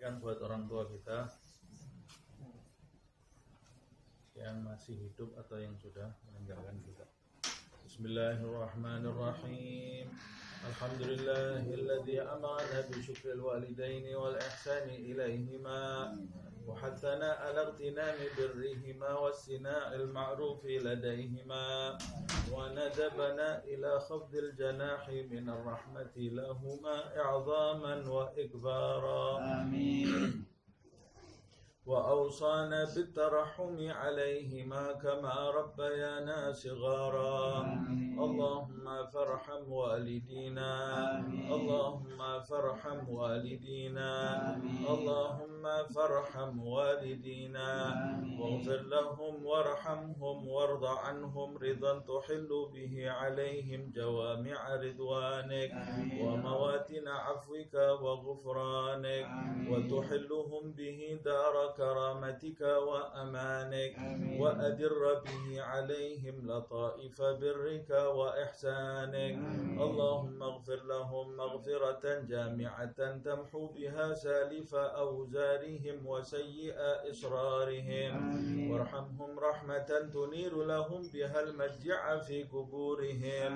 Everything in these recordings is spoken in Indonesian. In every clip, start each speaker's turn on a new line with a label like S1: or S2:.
S1: sampaikan buat orang tua kita yang masih hidup atau yang sudah meninggalkan kita. Bismillahirrahmanirrahim. Alhamdulillahilladzi amarna bi syukril walidaini wal ihsani ilaihima wa hathana ala igtinami birrihima wassina'il ma'rufi ladaihima wa nadabana ila khafdil janahi minar rahmati lahuma i'zaman wa ikbara. Amin. وأوصانا بالترحم عليهما كما ربيانا صغارا. اللهم فارحم والدينا، اللهم فارحم والدينا، اللهم فارحم والدينا واغفر لهم وارحمهم وارض عنهم رضا تحل به عليهم جوامع رضوانك ومواتن عفوك وغفرانك وتحلهم به دار كرامتك وأمانك وأدر به عليهم لطائف برك وإحسانك. اللهم اغفر لهم مغفرة جامعة تمحو بها سالف أوزارهم وسيئ إصرارهم وارحمهم رحمة تنير لهم بها المجع في قبورهم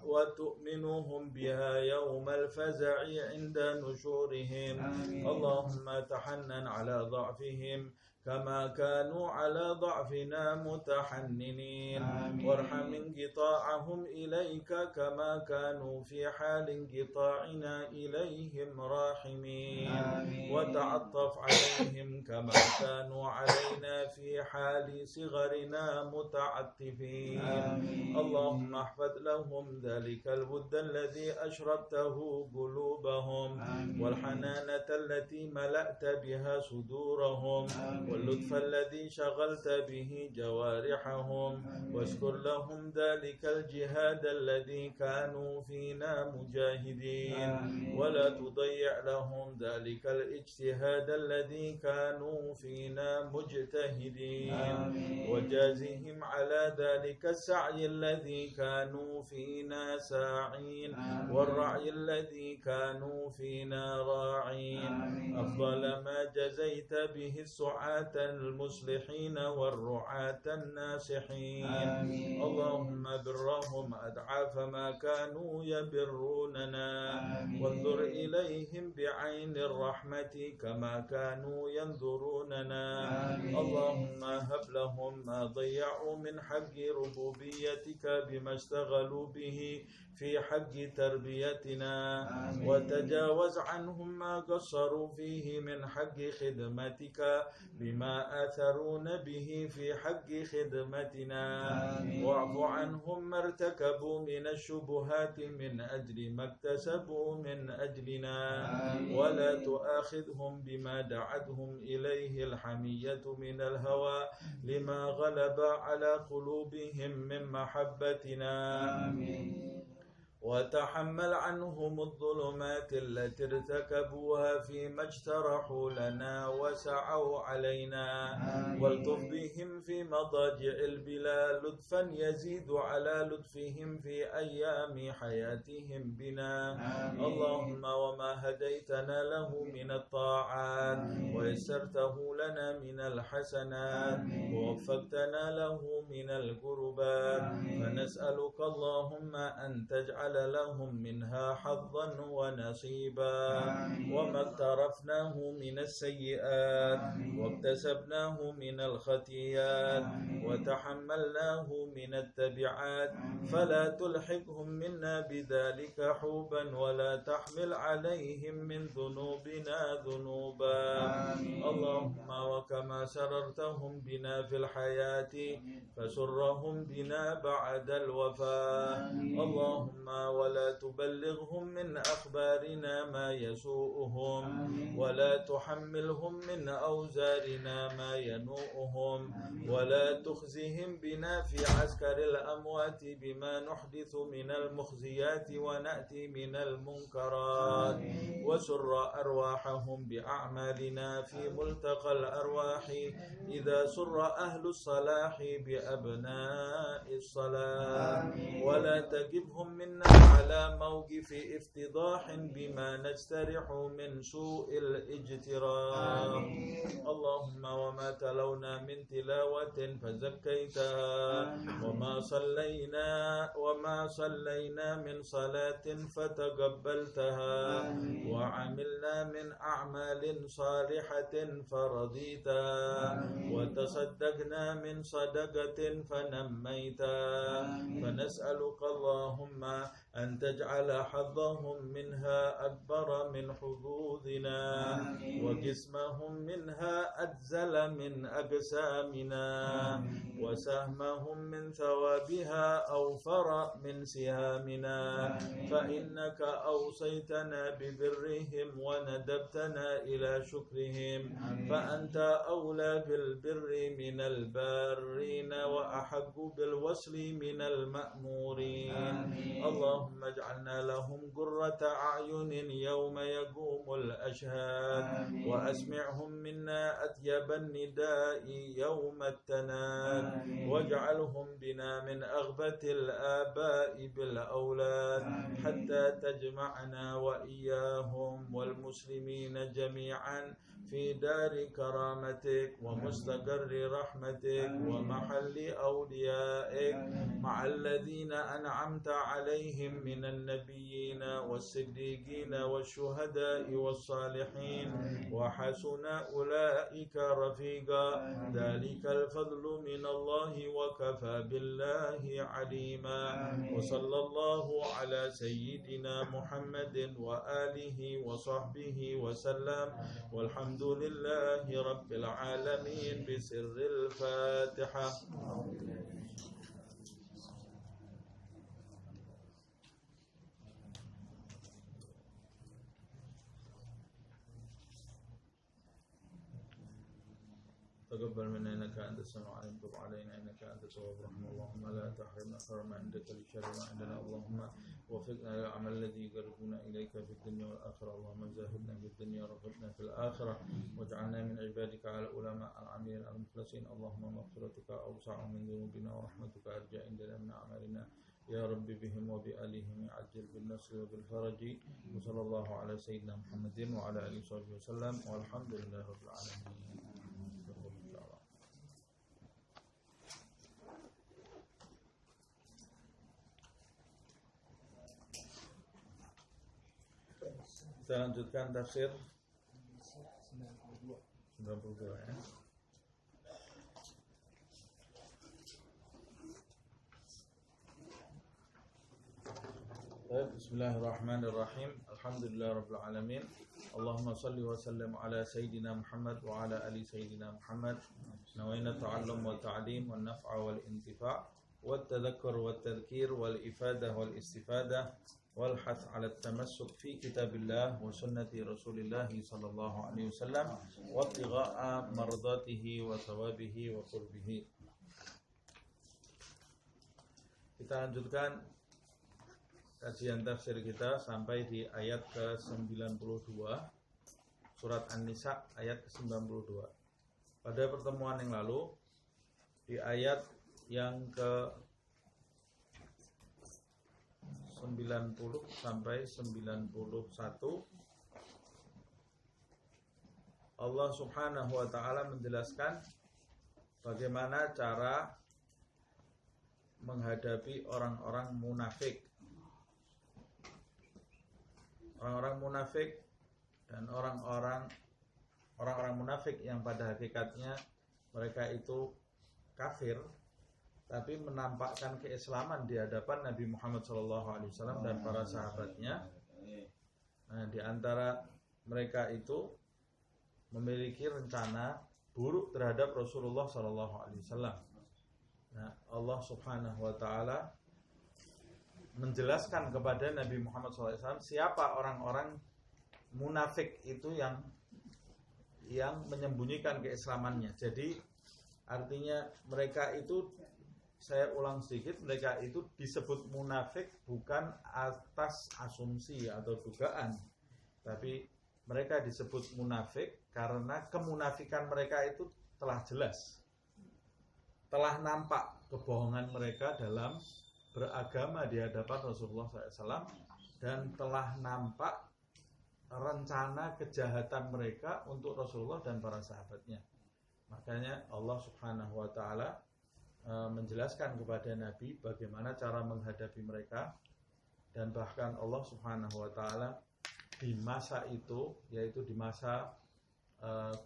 S1: وتؤمنهم بها يوم الفزع عند نشورهم. اللهم تحنن على ضعفهم كما كانوا على ضعفنا متحننين وارحم انقطاعهم إليك كما كانوا في حال انقطاعنا إليهم راحمين وتعطف عليهم كما كانوا علينا في حال صغرنا متعطفين. اللهم احفظ لهم ذلك الود الذي أشربته قلوبهم والحنانة التي ملأت بها صدورهم واللطف الذي شغلت به جوارحهم واشكر لهم ذلك الجهاد الذي كانوا فينا مجاهدين ولا تضيع لهم ذلك الاجتهاد الذي كانوا فينا مجتهدين وجازهم على ذلك السعي الذي كانوا فينا ساعين والرعي الذي كانوا فينا راعين أفضل ما جزيت به السعاة المصلحين والرعاة الناصحين. اللهم برهم أضعاف ما كانوا يبروننا وانظر إليهم بعين الرحمة كما كانوا ينظروننا. اللهم هب لهم ما ضيعوا من حق ربوبيتك بما اشتغلوا به في حق تربيتنا وتجاوز عنهم ما قصروا فيه من حق خدمتك بما آثرون به في حق خدمتنا واعف عنهم ما ارتكبوا من الشبهات من أجل ما اكتسبوا من أجلنا ولا تؤاخذهم بما دعتهم إليه الحمية من الهوى لما غلب على قلوبهم من محبتنا. وتحمل عنهم الظلمات التي ارتكبوها فيما اجترحوا لنا وسعوا علينا والطف بهم في مضاجع البلا لطفا يزيد على لطفهم في أيام حياتهم بنا. اللهم وما هديتنا له من الطاعات ويسرته لنا من الحسنات ووفقتنا له من القربات فنسألك اللهم أن تجعل لهم منها حظا ونصيبا وما اقترفناه من السيئات واكتسبناه من الخطيئات وتحملناه من التبعات فلا تلحقهم منا بذلك حوبا ولا تحمل عليهم من ذنوبنا ذنوبا. اللهم وكما سررتهم بنا في الحياة فسرهم بنا بعد الوفاة. اللهم ولا تبلغهم من أخبارنا ما يسوءهم ولا تحملهم من أوزارنا ما ينوءهم ولا تخزهم بنا في عسكر الأموات بما نحدث من المخزيات ونأتي من المنكرات وسر أرواحهم بأعمالنا في ملتقى الأرواح إذا سر أهل الصلاح بأبناء الصلاة ولا تجبهم منا على موقف افتضاح بما نجترح من سوء الاجتراح اللهم وما تلونا من تلاوة فزكيتها وما صلينا من صلاة فتقبلتها وعملنا من أعمال صالحة فرضيتها وتصدقنا من صدقة فنميتها فنسألك اللهم أن تجعل حظهم منها أكبر من حظوظنا وجسمهم منها أجزل من أجسامنا وسهمهم من ثوابها أوفر من سهامنا فإنك أوصيتنا ببرهم وندبتنا إلى شكرهم فأنت أولى بالبر من البارين وأحق بالوصل من المأمورين اللهم اجعلنا لهم قرة أعين يوم يقوم الأشهاد وأسمعهم منا أطيب النداء يوم التناد واجعلهم بنا من أغبة الآباء بالأولاد حتى تجمعنا وإياهم والمسلمين جميعا في دار كرامتك ومستقر رحمتك ومحل أوليائك مع الذين أنعمت عليهم من النبيين والصديقين والشهداء والصالحين وحسن أولئك رفيقا ذلك الفضل من الله وكفى بالله عليما وصلى الله على سيدنا محمد وآله وصحبه وسلم والحمد لله رب العالمين بسر الفاتحة. تقبل منا إنك أنت السميع العليم تب علينا إنك أنت التواب الرحيم اللهم لا تحرمنا خير ما عندك لشر ما عندنا اللهم وفقنا للعمل الذي يقربنا إليك في الدنيا والآخرة اللهم زاهدنا في الدنيا ورفقنا في الآخرة واجعلنا من عبادك على العلماء العاملين المخلصين اللهم مغفرتك أوسع من ذنوبنا ورحمتك أرجى عندنا من أعمالنا يا رب بهم وبآلهم عجل بالنصر وبالفرج وصلى الله على سيدنا محمد وعلى آله وصحبه وسلم والحمد لله رب العالمين. Kita lanjutkan tafsir 92 ya. Bismillahirrahmanirrahim. Alhamdulillahirabbil alamin. Allahumma shalli wa sallim ala sayyidina Muhammad wa ala ali sayyidina Muhammad. Nawaina ta'allum wa ta'lim wa naf'a wal intifa' wa tadhakkur wa tadhkir wal ifadah wal istifadah والحث على التمسك في كتاب الله وسنة رسول الله صلى الله عليه وسلم وابتغاء مرضاته وثوابه وقربه. Kita lanjutkan kajian tafsir kita sampai di ayat ke-92 surat An-Nisa ayat ke-92. Pada pertemuan yang lalu di ayat yang ke 90 sampai 91 Allah Subhanahu wa taala menjelaskan bagaimana cara menghadapi orang-orang munafik. Orang-orang munafik dan orang-orang munafik yang pada hakikatnya mereka itu kafir tapi menampakkan keislaman di hadapan Nabi Muhammad SAW dan para sahabatnya. Nah, di antara mereka itu memiliki rencana buruk terhadap Rasulullah SAW. Nah, Allah Subhanahu Wa Taala menjelaskan kepada Nabi Muhammad SAW siapa orang-orang munafik itu yang menyembunyikan keislamannya. Jadi artinya mereka itu, saya ulang sedikit, mereka itu disebut munafik bukan atas asumsi atau dugaan, tapi mereka disebut munafik karena kemunafikan mereka itu telah jelas, telah nampak kebohongan mereka dalam beragama di hadapan Rasulullah SAW dan telah nampak rencana kejahatan mereka untuk Rasulullah dan para sahabatnya. Makanya Allah Subhanahu wa Ta'ala menjelaskan kepada Nabi bagaimana cara menghadapi mereka, dan bahkan Allah Subhanahu wa Ta'ala di masa itu, yaitu di masa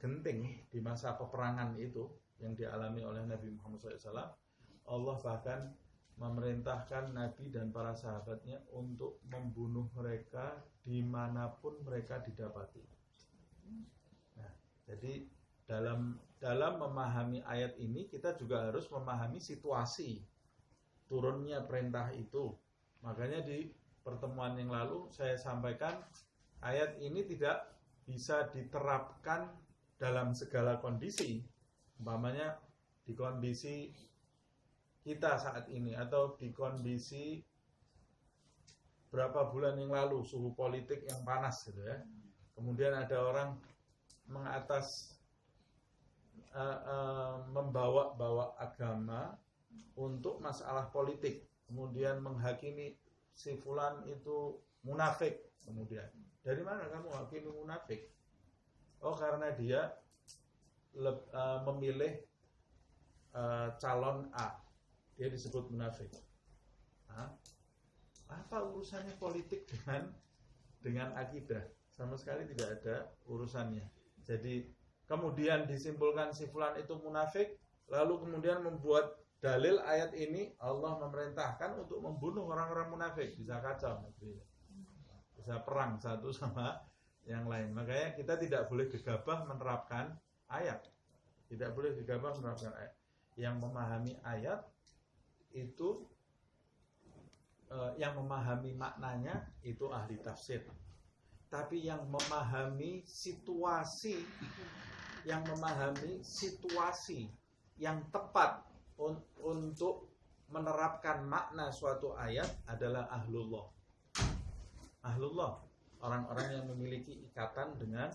S1: genting, di masa peperangan itu yang dialami oleh Nabi Muhammad SAW, Allah bahkan memerintahkan Nabi dan para sahabatnya untuk membunuh mereka dimanapun mereka didapati. Nah, jadi dalam memahami ayat ini kita juga harus memahami situasi turunnya perintah itu. Makanya di pertemuan yang lalu saya sampaikan ayat ini tidak bisa diterapkan dalam segala kondisi. Umpamanya di kondisi kita saat ini atau di kondisi berapa bulan yang lalu suhu politik yang panas gitu ya. Kemudian ada orang membawa agama untuk masalah politik, kemudian menghakimi si fulan itu munafik. Kemudian dari mana kamu hakimi munafik? Oh, karena dia memilih calon A, dia disebut munafik. Apa urusannya politik dengan akidah? Sama sekali tidak ada urusannya. Jadi kemudian disimpulkan si fulan itu munafik, lalu kemudian membuat dalil ayat ini Allah memerintahkan untuk membunuh orang-orang munafik. Bisa kacau negeri, bisa perang satu sama yang lain. Makanya kita tidak boleh gegabah menerapkan ayat. Tidak boleh gegabah menerapkan ayat. Yang memahami ayat itu, yang memahami maknanya itu ahli tafsir. Tapi yang memahami situasi, yang tepat untuk menerapkan makna suatu ayat adalah ahlullah. Ahlullah, orang-orang yang memiliki ikatan dengan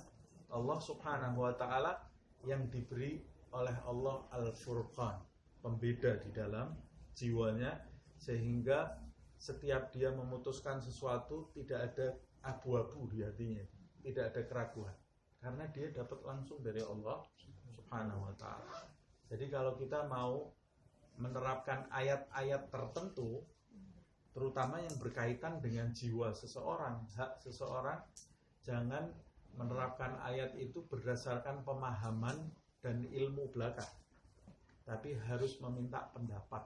S1: Allah Subhanahu wa Ta'ala, yang diberi oleh Allah Al-Furqan, pembeda di dalam jiwanya, sehingga setiap dia memutuskan sesuatu tidak ada abu-abu di hatinya, tidak ada keraguan, karena dia dapat langsung dari Allah Subhanahu wa Ta'ala. Jadi kalau kita mau menerapkan ayat-ayat tertentu, terutama yang berkaitan dengan jiwa seseorang, hak seseorang, jangan menerapkan ayat itu berdasarkan pemahaman dan ilmu belaka, tapi harus meminta pendapat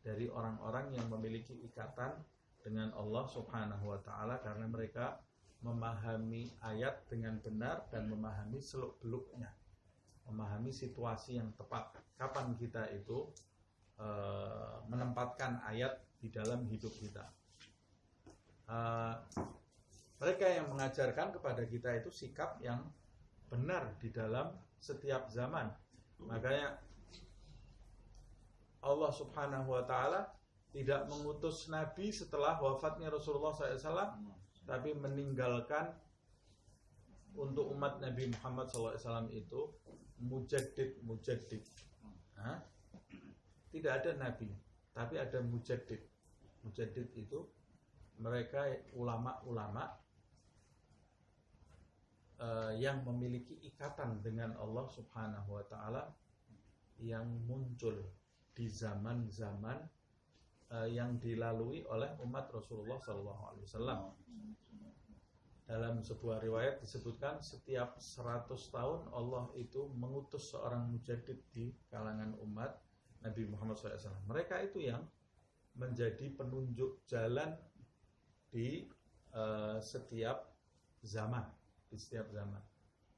S1: dari orang-orang yang memiliki ikatan dengan Allah Subhanahu wa Ta'ala, karena mereka memahami ayat dengan benar dan memahami seluk-beluknya, memahami situasi yang tepat, kapan kita itu menempatkan ayat di dalam hidup kita. Mereka yang mengajarkan kepada kita itu sikap yang benar di dalam setiap zaman. Makanya Allah Subhanahu wa Ta'ala tidak mengutus Nabi setelah wafatnya Rasulullah SAW, tapi meninggalkan untuk umat Nabi Muhammad SAW itu mujaddid. Tidak ada Nabi, tapi ada mujaddid. Mujaddid itu mereka ulama-ulama yang memiliki ikatan dengan Allah Subhanahu wa Ta'ala, yang muncul di zaman-zaman yang dilalui oleh umat Rasulullah SAW. Dalam sebuah riwayat disebutkan setiap 100 tahun Allah itu mengutus seorang mujaddid di kalangan umat Nabi Muhammad SAW. Mereka itu yang menjadi penunjuk jalan di setiap zaman,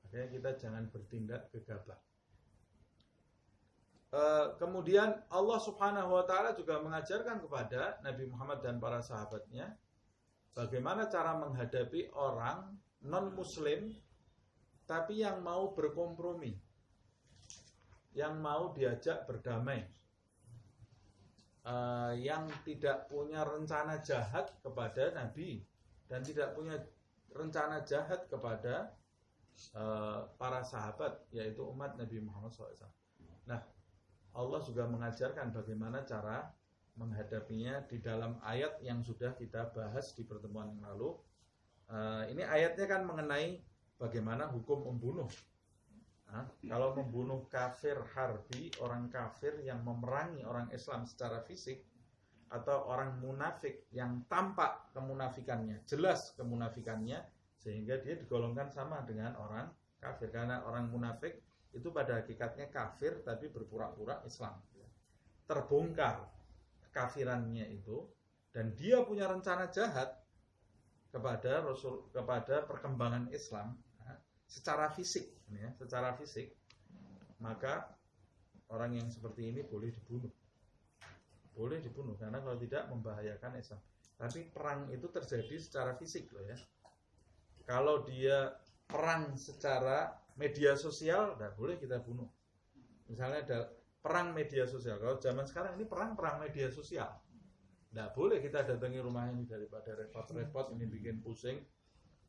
S1: Makanya kita jangan bertindak gegabah. Kemudian Allah Subhanahu wa Ta'ala juga mengajarkan kepada Nabi Muhammad dan para sahabatnya bagaimana cara menghadapi orang non-muslim tapi yang mau berkompromi, yang mau diajak berdamai, yang tidak punya rencana jahat kepada Nabi dan tidak punya rencana jahat kepada para sahabat, yaitu umat Nabi Muhammad SAW. Nah, Allah juga mengajarkan bagaimana cara menghadapinya di dalam ayat yang sudah kita bahas di pertemuan yang lalu. Ini ayatnya kan mengenai bagaimana hukum membunuh. Kalau membunuh kafir harbi, orang kafir yang memerangi orang Islam secara fisik, atau orang munafik yang tampak kemunafikannya, jelas kemunafikannya, sehingga dia digolongkan sama dengan orang kafir. Karena orang munafik itu pada hakikatnya kafir tapi berpura-pura Islam. Terbongkar kekafirannya itu, dan dia punya rencana jahat kepada perkembangan Islam secara fisik, ya, secara fisik, maka orang yang seperti ini boleh dibunuh. Boleh dibunuh karena kalau tidak membahayakan Islam. Tapi perang itu terjadi secara fisik loh ya. Kalau dia perang secara media sosial, tidak boleh kita bunuh. Misalnya ada perang media sosial. Kalau zaman sekarang ini perang media sosial. Tidak boleh kita datangi rumah ini, daripada repot-repot ini bikin pusing,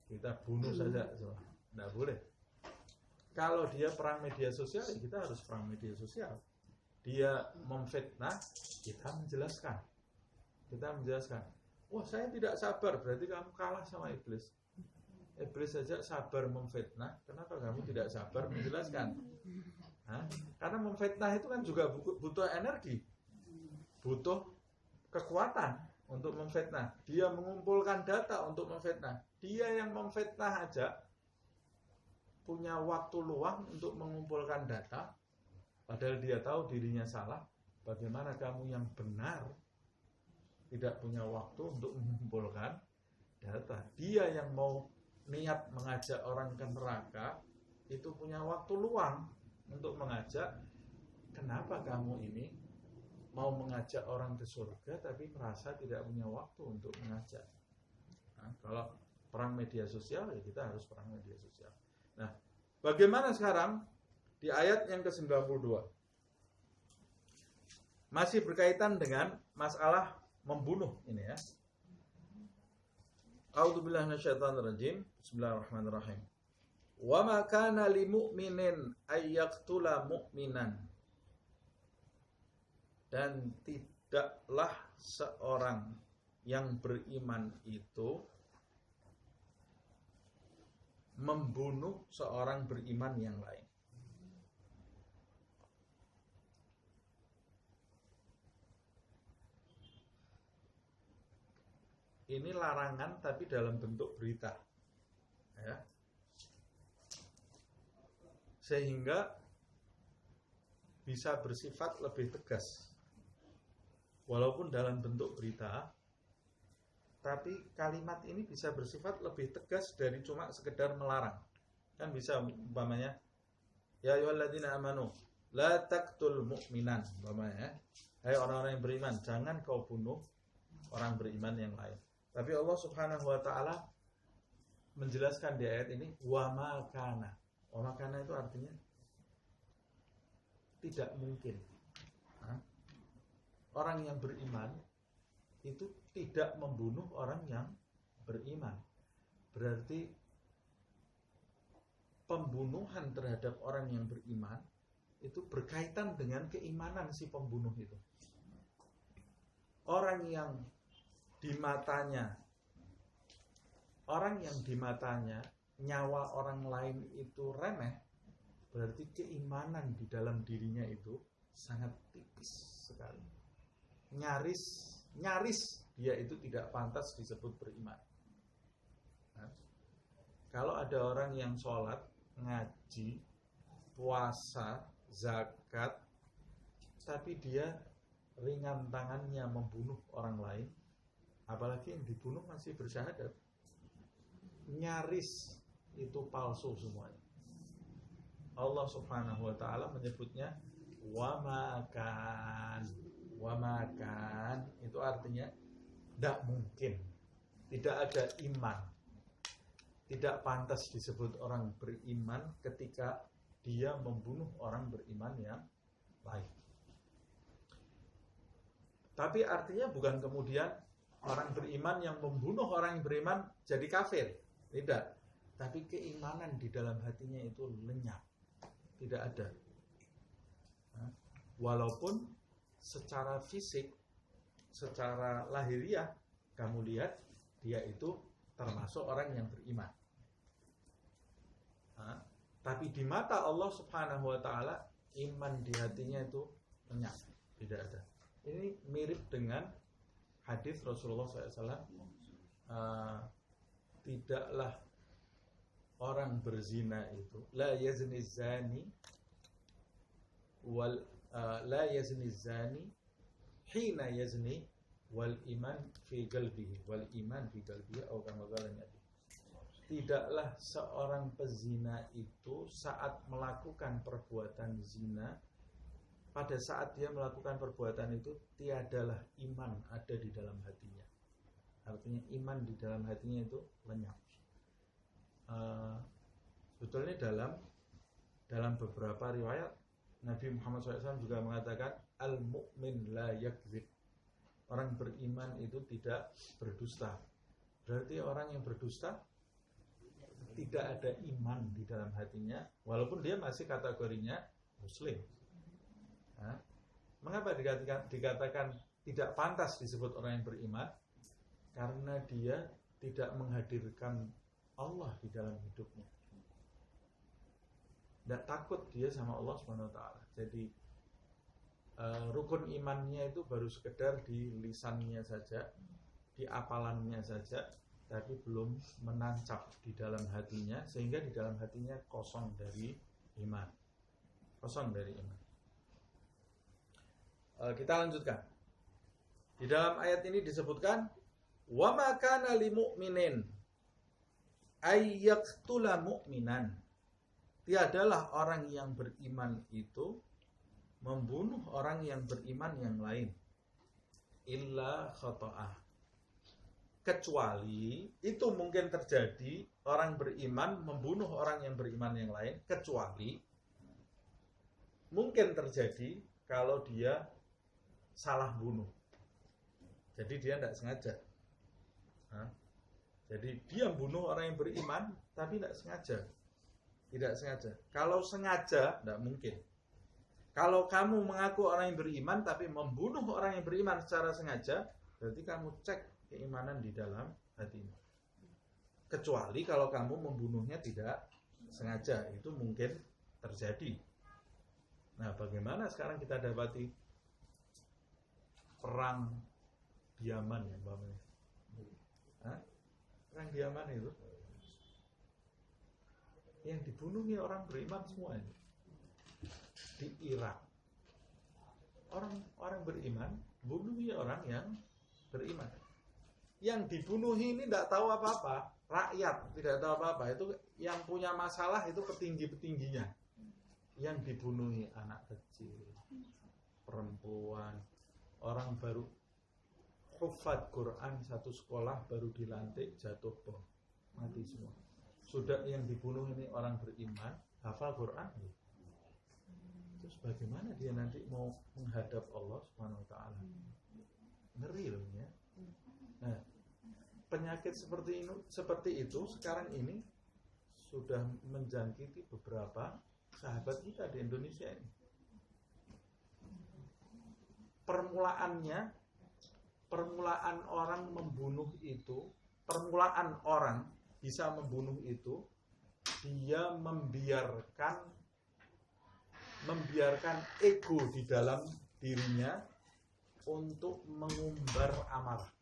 S1: kita bunuh saja. Tidak boleh. Kalau dia perang media sosial, ya kita harus perang media sosial. Dia memfitnah, kita menjelaskan. Kita menjelaskan. Wah, saya tidak sabar, berarti kamu kalah sama iblis. Iblis saja sabar memfitnah, kenapa kamu tidak sabar menjelaskan? Karena memfitnah itu kan juga butuh energi, butuh kekuatan untuk memfitnah. Dia mengumpulkan data untuk memfitnah. Dia yang memfitnah aja punya waktu luang untuk mengumpulkan data, padahal dia tahu dirinya salah. Bagaimana kamu yang benar tidak punya waktu untuk mengumpulkan data? Dia yang mau niat mengajak orang ke neraka itu punya waktu luang untuk mengajak. Kenapa kamu ini mau mengajak orang ke surga tapi merasa tidak punya waktu untuk mengajak? Kalau perang media sosial, ya kita harus perang media sosial. Nah, bagaimana sekarang di ayat yang ke-92? Masih berkaitan dengan masalah membunuh ini ya. A'udzubillahi minasyaitonirrajim. Bismillahirrahmanirrahim. Wa ma kana lil mu'minin ay yaqtula mu'minan. Dan tidaklah seorang yang beriman itu membunuh seorang beriman yang lain. Ini larangan tapi dalam bentuk berita, ya. Sehingga bisa bersifat lebih tegas. Walaupun dalam bentuk berita, tapi kalimat ini bisa bersifat lebih tegas dari cuma sekedar melarang. Kan bisa umpamanya, ya ayyuhalladzina amanu la taqtul mu'minan, umpamanya, hai orang-orang yang beriman, jangan kau bunuh orang beriman yang lain. Tapi Allah Subhanahu wa taala menjelaskan di ayat ini wa ma kana. Wa ma kana itu artinya tidak mungkin. Orang yang beriman itu tidak membunuh orang yang beriman. Berarti pembunuhan terhadap orang yang beriman itu berkaitan dengan keimanan si pembunuh itu. Orang yang di matanya nyawa orang lain itu remeh, berarti keimanan di dalam dirinya itu sangat tipis sekali. Nyaris dia itu tidak pantas disebut beriman. Kalau ada orang yang sholat, ngaji, puasa, zakat, tapi dia ringan tangannya membunuh orang lain, apalagi yang dibunuh masih bersyahadat, nyaris itu palsu semuanya. Allah Subhanahu wa taala menyebutnya wa makan. Wa makan itu artinya tidak mungkin, tidak ada iman, tidak pantas disebut orang beriman ketika dia membunuh orang beriman yang lain. Tapi artinya bukan kemudian orang beriman yang membunuh orang yang beriman jadi kafir. Tidak. Tapi keimanan di dalam hatinya itu lenyap. Tidak ada. Walaupun secara fisik secara lahiriah kamu lihat dia itu termasuk orang yang beriman. Tapi di mata Allah Subhanahu wa taala iman di hatinya itu lenyap, tidak ada. Ini mirip dengan hadis Rasulullah SAW, tidaklah orang berzina itu la yazni zani wal la yazni zani hina yazni wal iman fi qalbihi wal iman fi qalbihi atau kama qala Nabi. Tidaklah seorang pezina itu saat melakukan perbuatan zina, pada saat dia melakukan perbuatan itu tiadalah iman ada di dalam hatinya. Artinya iman di dalam hatinya itu lenyap. Sebetulnya dalam beberapa riwayat Nabi Muhammad SAW juga mengatakan al-mu'min la yakdzib. Orang beriman itu tidak berdusta. Berarti orang yang berdusta tidak ada iman di dalam hatinya, walaupun dia masih kategorinya muslim. Mengapa dikatakan tidak pantas disebut orang yang beriman? Karena dia tidak menghadirkan Allah di dalam hidupnya. Tidak takut dia sama Allah SWT. Jadi rukun imannya itu baru sekedar di lisannya saja, di apalannya saja, tapi belum menancap di dalam hatinya, sehingga di dalam hatinya kosong dari iman. Kosong dari iman. Kita lanjutkan. Di dalam ayat ini disebutkan wa ma kana lil mu'minin ay yaqtula mu'minan. Tiadalah orang yang beriman itu membunuh orang yang beriman yang lain illa khata'ah. Kecuali itu mungkin terjadi orang beriman membunuh orang yang beriman yang lain, kecuali mungkin terjadi kalau dia salah bunuh. Jadi dia tidak sengaja. Jadi dia bunuh orang yang beriman tapi tidak sengaja. Tidak sengaja. Kalau sengaja tidak mungkin. Kalau kamu mengaku orang yang beriman tapi membunuh orang yang beriman secara sengaja, berarti kamu cek keimanan di dalam hatimu. Kecuali kalau kamu membunuhnya tidak sengaja, itu mungkin terjadi. Nah, bagaimana sekarang kita dapati perang diaman ya, Mbak Mei? Perang diaman itu yang dibunuhnya orang beriman semua ini. Di Irak orang beriman bunuhnya orang yang beriman. Yang dibunuh ini tidak tahu apa-apa, rakyat tidak tahu apa-apa. Itu yang punya masalah itu petinggi-petingginya. Yang dibunuhi anak kecil, perempuan, orang baru hufad Quran satu sekolah baru dilantik jatuh bom, mati semua. Sudah yang dibunuh ini orang beriman, hafal Quran. Terus bagaimana dia nanti mau menghadap Allah Subhanahu wa taala? Ngeri loh ya. Nah, penyakit seperti itu sekarang ini sudah menjangkiti beberapa sahabat kita di Indonesia ini. Permulaan orang membunuh itu, permulaan orang bisa membunuh itu, dia membiarkan ego di dalam dirinya untuk mengumbar amarah.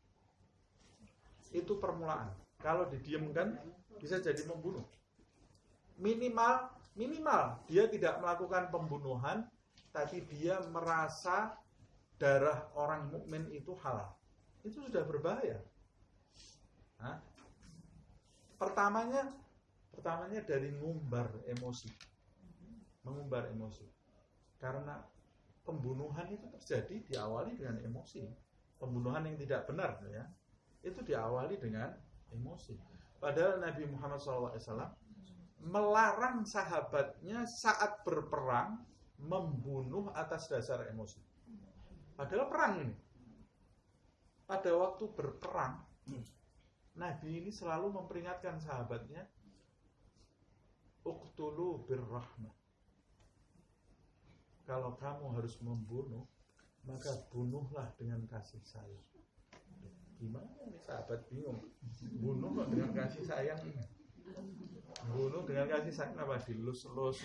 S1: Itu permulaan. Kalau didiamkan bisa jadi membunuh. Minimal dia tidak melakukan pembunuhan, tapi dia merasa darah orang mukmin itu halal. Itu sudah berbahaya. Pertamanya dari mengumbar emosi. Karena pembunuhan itu terjadi diawali dengan emosi. Pembunuhan yang tidak benar ya. Itu diawali dengan emosi. Padahal Nabi Muhammad SAW melarang sahabatnya saat berperang membunuh atas dasar emosi. Padahal perang ini. Pada waktu berperang, Nabi ini selalu memperingatkan sahabatnya, uqtulu birrahmah. Kalau kamu harus membunuh, maka bunuhlah dengan kasih sayang. Gimana nih sahabat bingung, bunuh kok dengan kasih sayang? Bunuh dengan kasih sayang apa? Dilus-lus.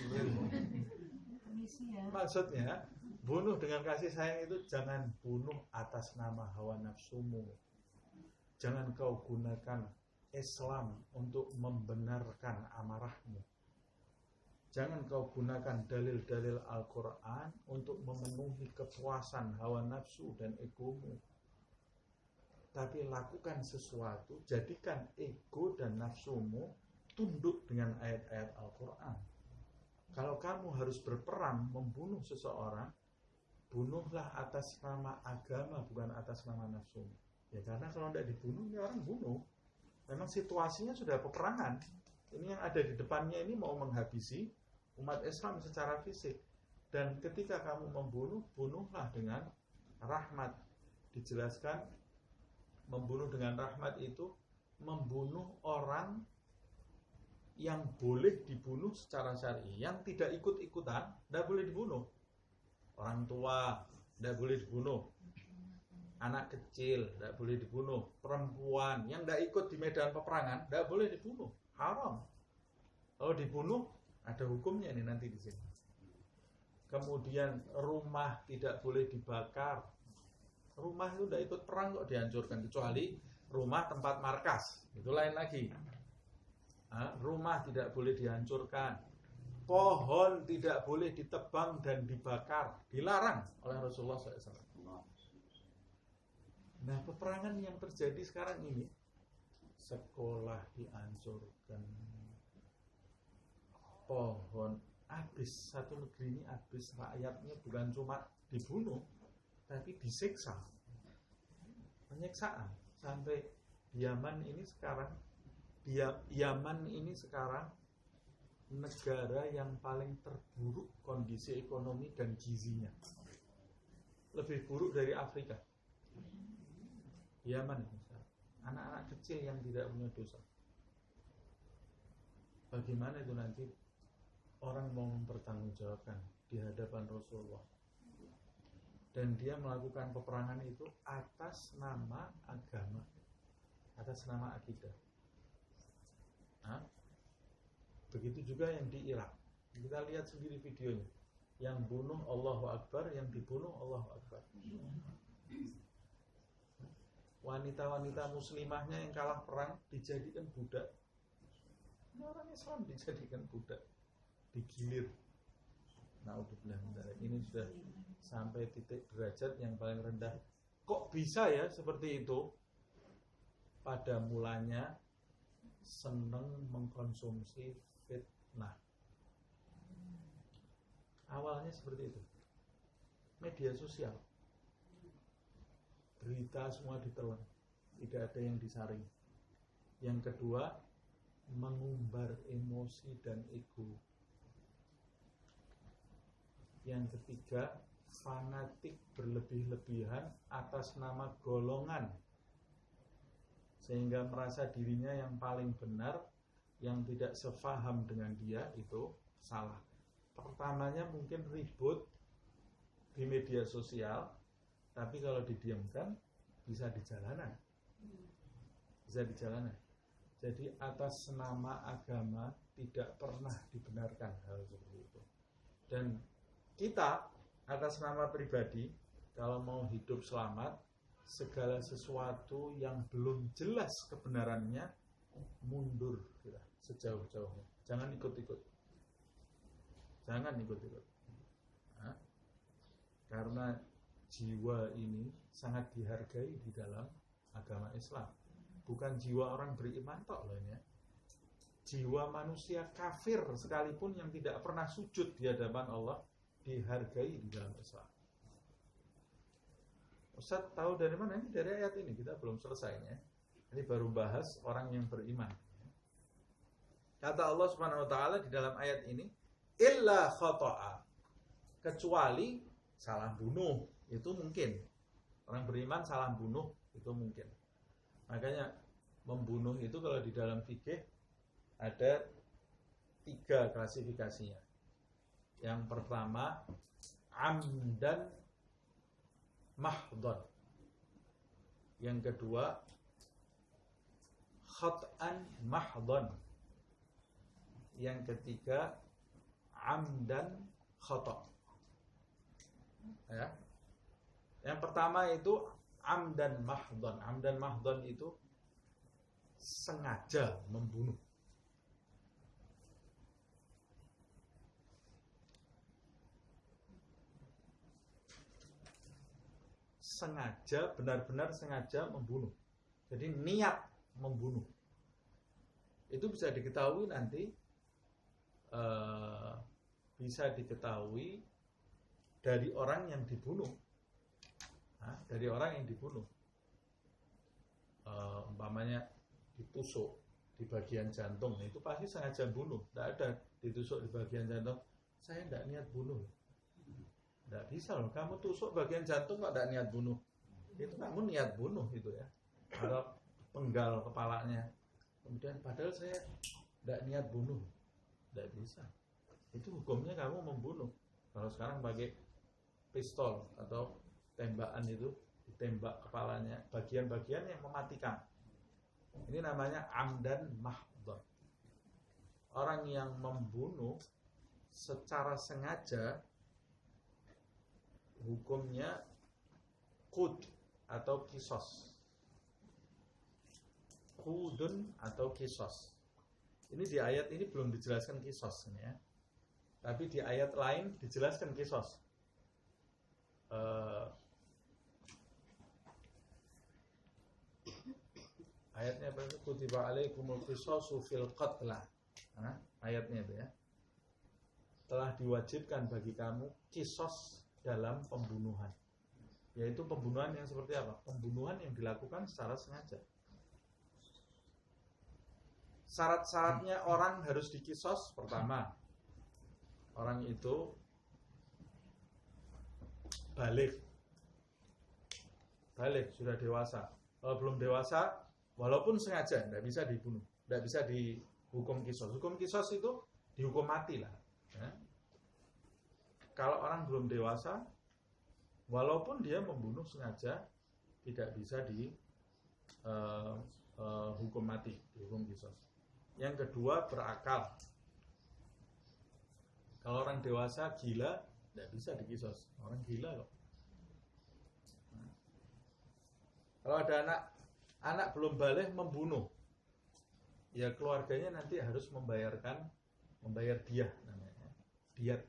S1: Maksudnya bunuh dengan kasih sayang itu jangan bunuh atas nama hawa nafsumu. Jangan kau gunakan Islam untuk membenarkan amarahmu. Jangan kau gunakan dalil-dalil Al-Quran untuk memenuhi kepuasan hawa nafsu dan egomu. Tapi lakukan sesuatu, jadikan ego dan nafsumu tunduk dengan ayat-ayat Al-Quran. Kalau kamu harus berperang membunuh seseorang, bunuhlah atas nama agama, bukan atas nama nafsumu. Ya karena kalau tidak dibunuh, ya orang bunuh. Memang situasinya sudah peperangan. Ini yang ada di depannya ini mau menghabisi umat Islam secara fisik. Dan ketika kamu membunuh, bunuhlah dengan rahmat. Dijelaskan, membunuh dengan rahmat itu membunuh orang yang boleh dibunuh secara syar'i. Yang tidak ikut-ikutan, tidak boleh dibunuh. Orang tua, tidak boleh dibunuh. Anak kecil, tidak boleh dibunuh. Perempuan yang tidak ikut di medan peperangan, tidak boleh dibunuh. Haram. Kalau dibunuh, ada hukumnya ini nanti di sini. Kemudian rumah tidak boleh dibakar. Rumah itu tidak ikut perang kok dihancurkan, kecuali rumah tempat markas. Itu lain lagi. Rumah tidak boleh dihancurkan. Pohon tidak boleh ditebang dan dibakar. Dilarang oleh Rasulullah SAW. Nah, peperangan yang terjadi sekarang ini, sekolah dihancurkan, pohon habis, satu negeri ini habis, rakyatnya bukan cuma dibunuh, tapi disiksa, penyiksaan. Sampai Yaman ini sekarang negara yang paling terburuk kondisi ekonomi dan gizinya, lebih buruk dari Afrika. Yaman, anak-anak kecil yang tidak punya dosa. Bagaimana itu nanti orang mau mempertanggungjawabkan di hadapan Rasulullah? Dan dia melakukan peperangan itu atas nama agama, atas nama akidah. Begitu juga yang di Irak. Kita lihat sendiri videonya. Yang bunuh Allahu Akbar, yang dibunuh Allahu Akbar. Wanita-wanita muslimahnya yang kalah perang dijadikan budak. Orang Islam dijadikan budak, digilir. Naudzubillah min dzalik. Ini sudah sampai titik derajat yang paling rendah. Kok bisa ya seperti itu? Pada mulanya senang mengkonsumsi fitnah. Awalnya seperti itu. Media sosial. Berita semua ditelan, tidak ada yang disaring. Yang kedua, mengumbar emosi dan ego. Yang ketiga, fanatik berlebih-lebihan atas nama golongan, sehingga merasa dirinya yang paling benar, yang tidak sefaham dengan dia itu salah. Pertamanya mungkin ribut di media sosial, tapi kalau didiamkan bisa di jalanan. Bisa di jalanan. Jadi atas nama agama tidak pernah dibenarkan hal seperti itu. Dan kita atas nama pribadi, kalau mau hidup selamat, segala sesuatu yang belum jelas kebenarannya, mundur kita sejauh-jauhnya. Jangan ikut-ikut. Jangan ikut-ikut. Karena jiwa ini sangat dihargai di dalam agama Islam. Bukan jiwa orang beriman tok loh ini. Jiwa manusia kafir sekalipun yang tidak pernah sujud di hadapan Allah dihargai di dalam Islam. Ustaz tahu dari mana? Ini dari ayat ini, kita belum selesainya. Ini baru bahas orang yang beriman. Kata Allah Subhanahu wa taala di dalam ayat ini, illa khata'a, kecuali salah bunuh. Itu mungkin. Orang beriman salah bunuh itu mungkin. Makanya membunuh itu kalau di dalam fikih ada 3 klasifikasinya. Yang pertama, amdan mahdhan. Yang kedua, khat'an mahdhan. Yang ketiga, amdan khata'. Ya. Yang pertama itu amdan mahdhan. Amdan mahdhan itu sengaja membunuh. Sengaja, benar-benar sengaja membunuh. Jadi niat membunuh. Itu bisa diketahui nanti, bisa diketahui dari orang yang dibunuh. Dari orang yang dibunuh. Umpamanya ditusuk di bagian jantung, itu pasti sengaja bunuh. Tidak ada ditusuk di bagian jantung, saya tidak niat bunuh. Tidak bisa loh, kamu tusuk bagian jantung kok tidak niat bunuh. Itu kamu niat bunuh itu ya. Atau penggal kepalanya, kemudian padahal saya tidak niat bunuh. Tidak bisa. Itu hukumnya kamu membunuh. Kalau sekarang pakai pistol atau tembakan itu, ditembak kepalanya, bagian-bagian yang mematikan. Ini namanya amdan mahdhan. Orang yang membunuh secara sengaja, hukumnya qud atau kisos. Qudun atau kisos. Ini di ayat ini belum dijelaskan kisos ya. Tapi di ayat lain dijelaskan kisos. Ayatnya apa itu? Kutiba alaikumul qisasu fil qatla. Ayatnya itu ya. Telah diwajibkan bagi kamu kisos dalam pembunuhan. Yaitu pembunuhan yang seperti apa? Pembunuhan yang dilakukan secara sengaja. Syarat-syaratnya orang harus dikisos. Pertama, orang itu balik, sudah dewasa. Kalau belum dewasa, walaupun sengaja, tidak bisa dibunuh, tidak bisa dihukum kisos. Hukum kisos itu dihukum mati lah ya. Kalau orang belum dewasa, walaupun dia membunuh sengaja, tidak bisa hukum mati, dihukum kisos. Yang kedua, berakal. Kalau orang dewasa gila, tidak bisa dikisos. Orang gila kok. Kalau ada anak belum balik membunuh, ya keluarganya nanti harus membayar diah namanya, diat.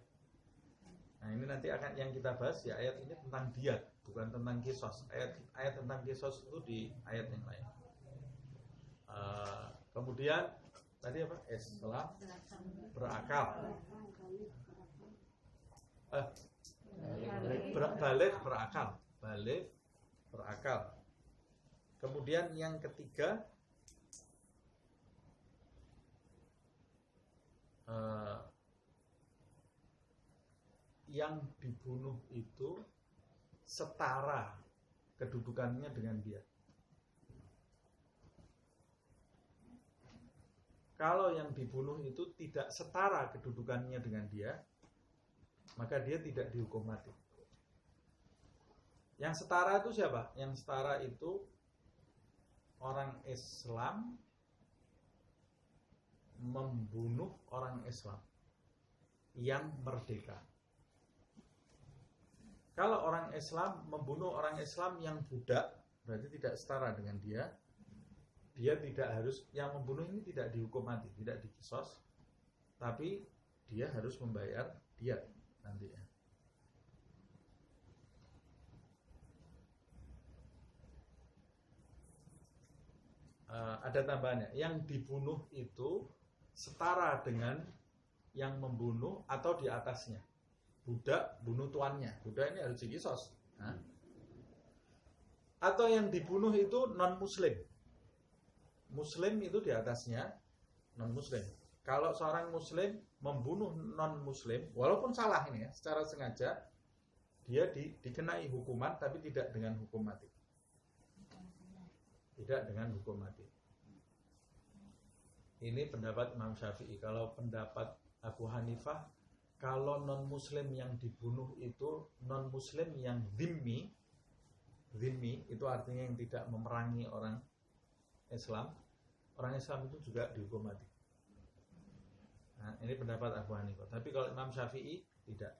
S1: Nah ini nanti akan yang kita bahas ya, ayat ini tentang diat, bukan tentang kisos. Ayat tentang kisos itu di ayat yang lain. Kemudian tadi apa? Setelah berakal, balik berakal. Kemudian yang ketiga, yang dibunuh itu setara kedudukannya dengan dia. Kalau yang dibunuh itu tidak setara kedudukannya dengan dia, maka dia tidak dihukum mati. Yang setara itu siapa? Yang setara itu orang Islam membunuh orang Islam yang merdeka. Kalau orang Islam membunuh orang Islam yang budak, berarti tidak setara dengan dia. Dia tidak harus, yang membunuh ini tidak dihukum mati, tidak dikisos, tapi dia harus membayar diat nanti ya. Ada tambahannya, yang dibunuh itu setara dengan yang membunuh atau di atasnya. Budak bunuh tuannya, budak ini harus dikisos. Atau yang dibunuh itu non muslim, muslim itu di atasnya non muslim. Kalau seorang muslim membunuh non muslim, walaupun salah ini ya, secara sengaja, dia dikenai hukuman, tapi tidak dengan hukum mati. Tidak dengan hukum mati. Ini pendapat Imam Syafi'i. Kalau pendapat Abu Hanifah, kalau non muslim yang dibunuh itu non muslim yang dhimmi, Zimmi itu artinya yang tidak memerangi orang Islam. Orang Islam itu juga dihukum mati. Nah, ini pendapat Abu Hanifah. Tapi kalau Imam Syafi'i tidak.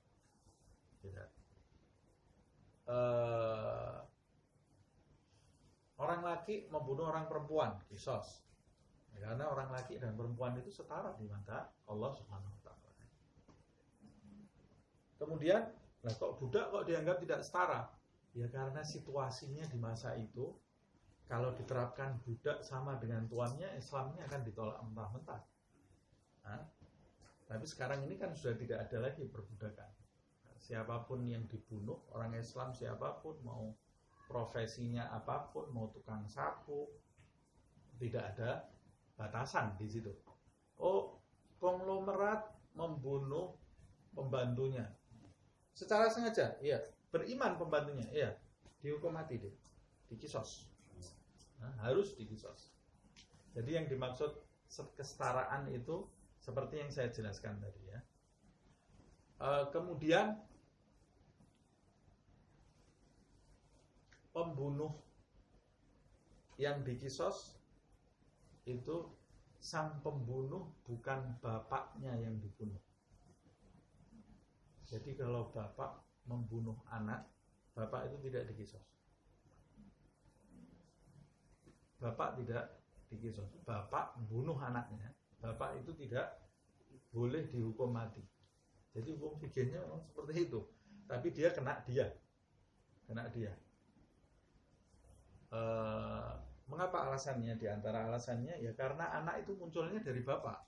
S1: Orang laki membunuh orang perempuan, kisos. Karena orang laki dan perempuan itu setara di mata Allah Subhanahu wa taala. Kemudian, nah kok budak kok dianggap tidak setara? Ya karena situasinya di masa itu, kalau diterapkan budak sama dengan tuannya, Islamnya akan ditolak mentah-mentah. Nah, tapi sekarang ini kan sudah tidak ada lagi perbudakan. Nah, siapapun yang dibunuh, orang Islam siapapun, mau profesinya apapun, mau tukang sapu, tidak ada batasan di situ. Oh, konglomerat membunuh pembantunya secara sengaja, iya. Beriman pembantunya, iya. Dihukum mati deh, dikisos. Nah, harus dikisos. Jadi yang dimaksud kesetaraan itu seperti yang saya jelaskan tadi ya. Kemudian pembunuh yang dikisos itu sang pembunuh bukan bapaknya yang dibunuh. Jadi kalau bapak membunuh anak, bapak itu tidak dikisos. Bapak tidak dikisos. Bapak membunuh anaknya, bapak itu tidak boleh dihukum mati. Jadi hukum fikihnya memang seperti itu. Tapi dia kena dia. Mengapa alasannya? Di antara alasannya ya karena anak itu munculnya dari bapak.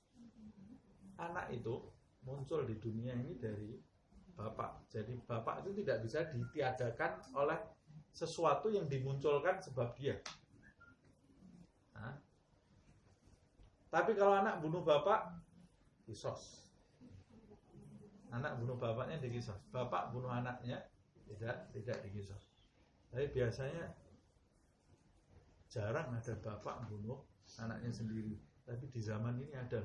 S1: Anak itu muncul di dunia ini dari bapak. Jadi bapak itu tidak bisa ditiadakan oleh sesuatu yang dimunculkan sebab dia. Nah, tapi kalau anak bunuh bapak, kisos. Anak bunuh bapaknya dikisos. Bapak bunuh anaknya tidak dikisos. Tapi biasanya jarang ada bapak bunuh anaknya sendiri. Tapi di zaman ini ada.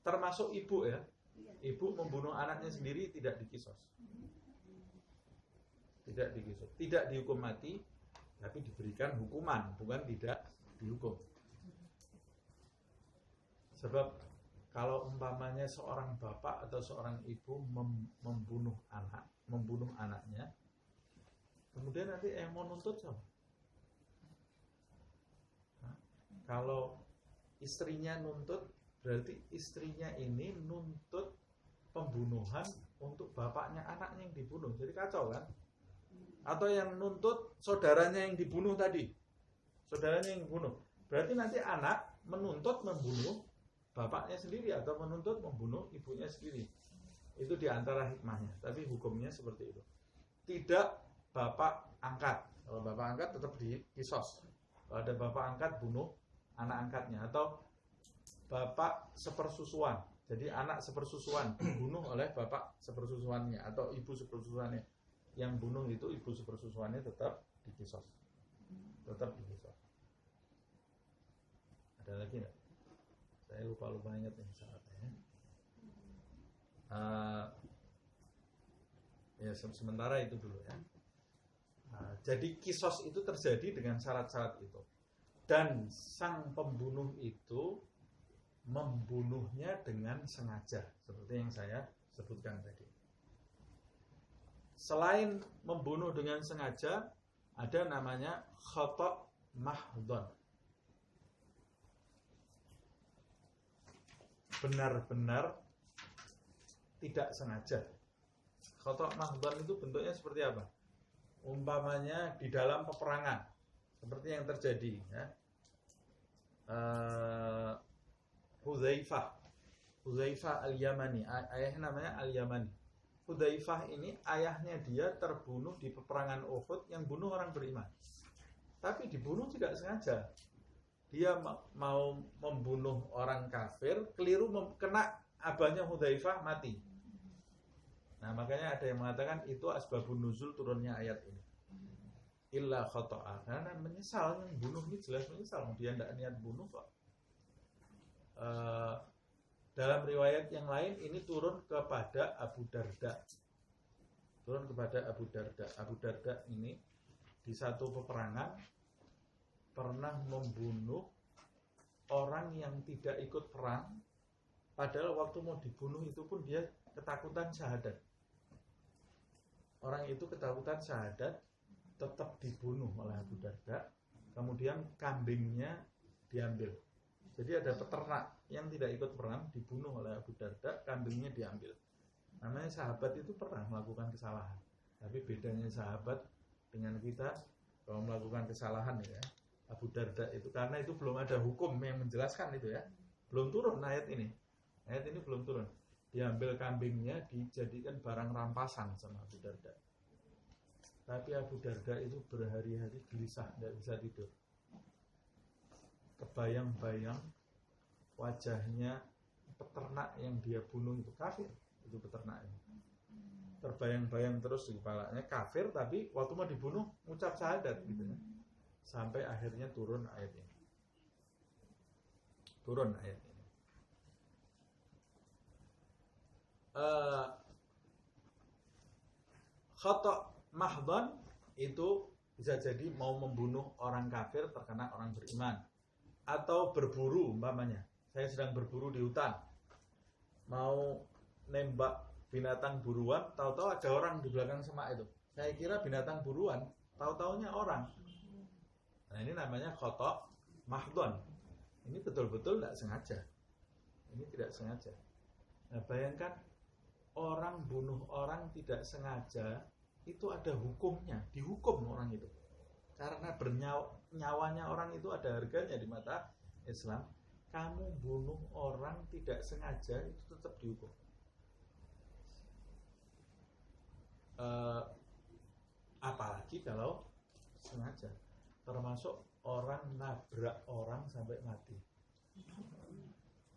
S1: Termasuk ibu ya. Ibu membunuh anaknya sendiri tidak dikisos. Tidak dihukum mati, tapi diberikan hukuman, bukan tidak dihukum. Sebab kalau umpamanya seorang bapak atau seorang ibu membunuh anaknya, kemudian nanti yang mau nuntut siapa? Kalau istrinya nuntut, berarti istrinya ini nuntut pembunuhan untuk bapaknya anaknya yang dibunuh. Jadi kacau kan? Atau yang nuntut saudaranya yang dibunuh tadi. Saudaranya yang dibunuh. Berarti nanti anak menuntut membunuh bapaknya sendiri atau menuntut membunuh ibunya sendiri. Itu diantara hikmahnya. Tapi hukumnya seperti itu. Tidak bapak angkat. Kalau bapak angkat tetap dikisos. Kalau ada bapak angkat bunuh anak angkatnya. Atau bapak sepersusuan. Jadi anak sepersusuan dibunuh oleh bapak sepersusuannya atau ibu sepersusuannya. Yang bunuh itu ibu sepersusuannya tetap dikisos. Ada lagi enggak? Saya lupa ingat yang saatnya. Ya sementara itu dulu ya. Jadi kisos itu terjadi dengan syarat-syarat itu. Dan sang pembunuh itu membunuhnya dengan sengaja, seperti yang saya sebutkan tadi. Selain membunuh dengan sengaja, ada namanya khata' mahdhon. Benar-benar tidak sengaja. Khata' mahdhon itu bentuknya seperti apa? Umpamanya di dalam peperangan, seperti yang terjadi ya. Hudzaifah Al-Yamani, ayahnya namanya Al-Yamani. Hudzaifah ini ayahnya dia terbunuh di peperangan Uhud, yang bunuh orang beriman. Tapi dibunuh tidak sengaja. Dia mau membunuh orang kafir, keliru kena abahnya Hudzaifah, mati. Nah, makanya ada yang mengatakan itu asbabun nuzul turunnya ayat ini. Illa khata'a, karena menyesal, yang bunuh ini jelas menyesal, dia tidak niat bunuh kok. Dalam riwayat yang lain ini turun kepada Abu Darda. Abu Darda ini di satu peperangan pernah membunuh orang yang tidak ikut perang, padahal waktu mau dibunuh itu pun dia ketakutan syahadat. Orang itu ketakutan syahadat, tetap dibunuh oleh Abu Darda. Kemudian kambingnya diambil. Jadi ada peternak yang tidak ikut perang dibunuh oleh Abu Darda, kambingnya diambil. Namanya sahabat itu pernah melakukan kesalahan. Tapi bedanya sahabat dengan kita kalau melakukan kesalahan ya, Abu Darda itu karena itu belum ada hukum yang menjelaskan itu ya. Belum turun ayat ini. Ayat ini belum turun. Diambil kambingnya dijadikan barang rampasan sama Abu Darda. Tapi Abu Darda itu berhari-hari gelisah, tidak bisa tidur. Kebayang-bayang wajahnya peternak yang dia bunuh itu kafir, itu peternaknya. Terbayang-bayang terus di kepalanya kafir, tapi waktu mau dibunuh ngucap syahadat gitu ya. Sampai akhirnya turun ayat ini. Turun ayat ini. Khata' mahdhan itu bisa jadi mau membunuh orang kafir terkena orang beriman, atau berburu umpamanya. Saya sedang berburu di hutan, mau nembak binatang buruan, tahu-tahu ada orang di belakang semak itu. Saya kira binatang buruan, tahu-taunya orang. Nah ini namanya khata' mahdhan. Ini betul-betul tidak sengaja. Ini tidak sengaja. Nah bayangkan orang bunuh orang tidak sengaja, itu ada hukumnya, dihukum orang itu. Karena nyawanya orang itu ada harganya di mata Islam. Kamu bunuh orang tidak sengaja itu tetap dihukum. Apalagi kalau sengaja, termasuk orang nabrak orang sampai mati.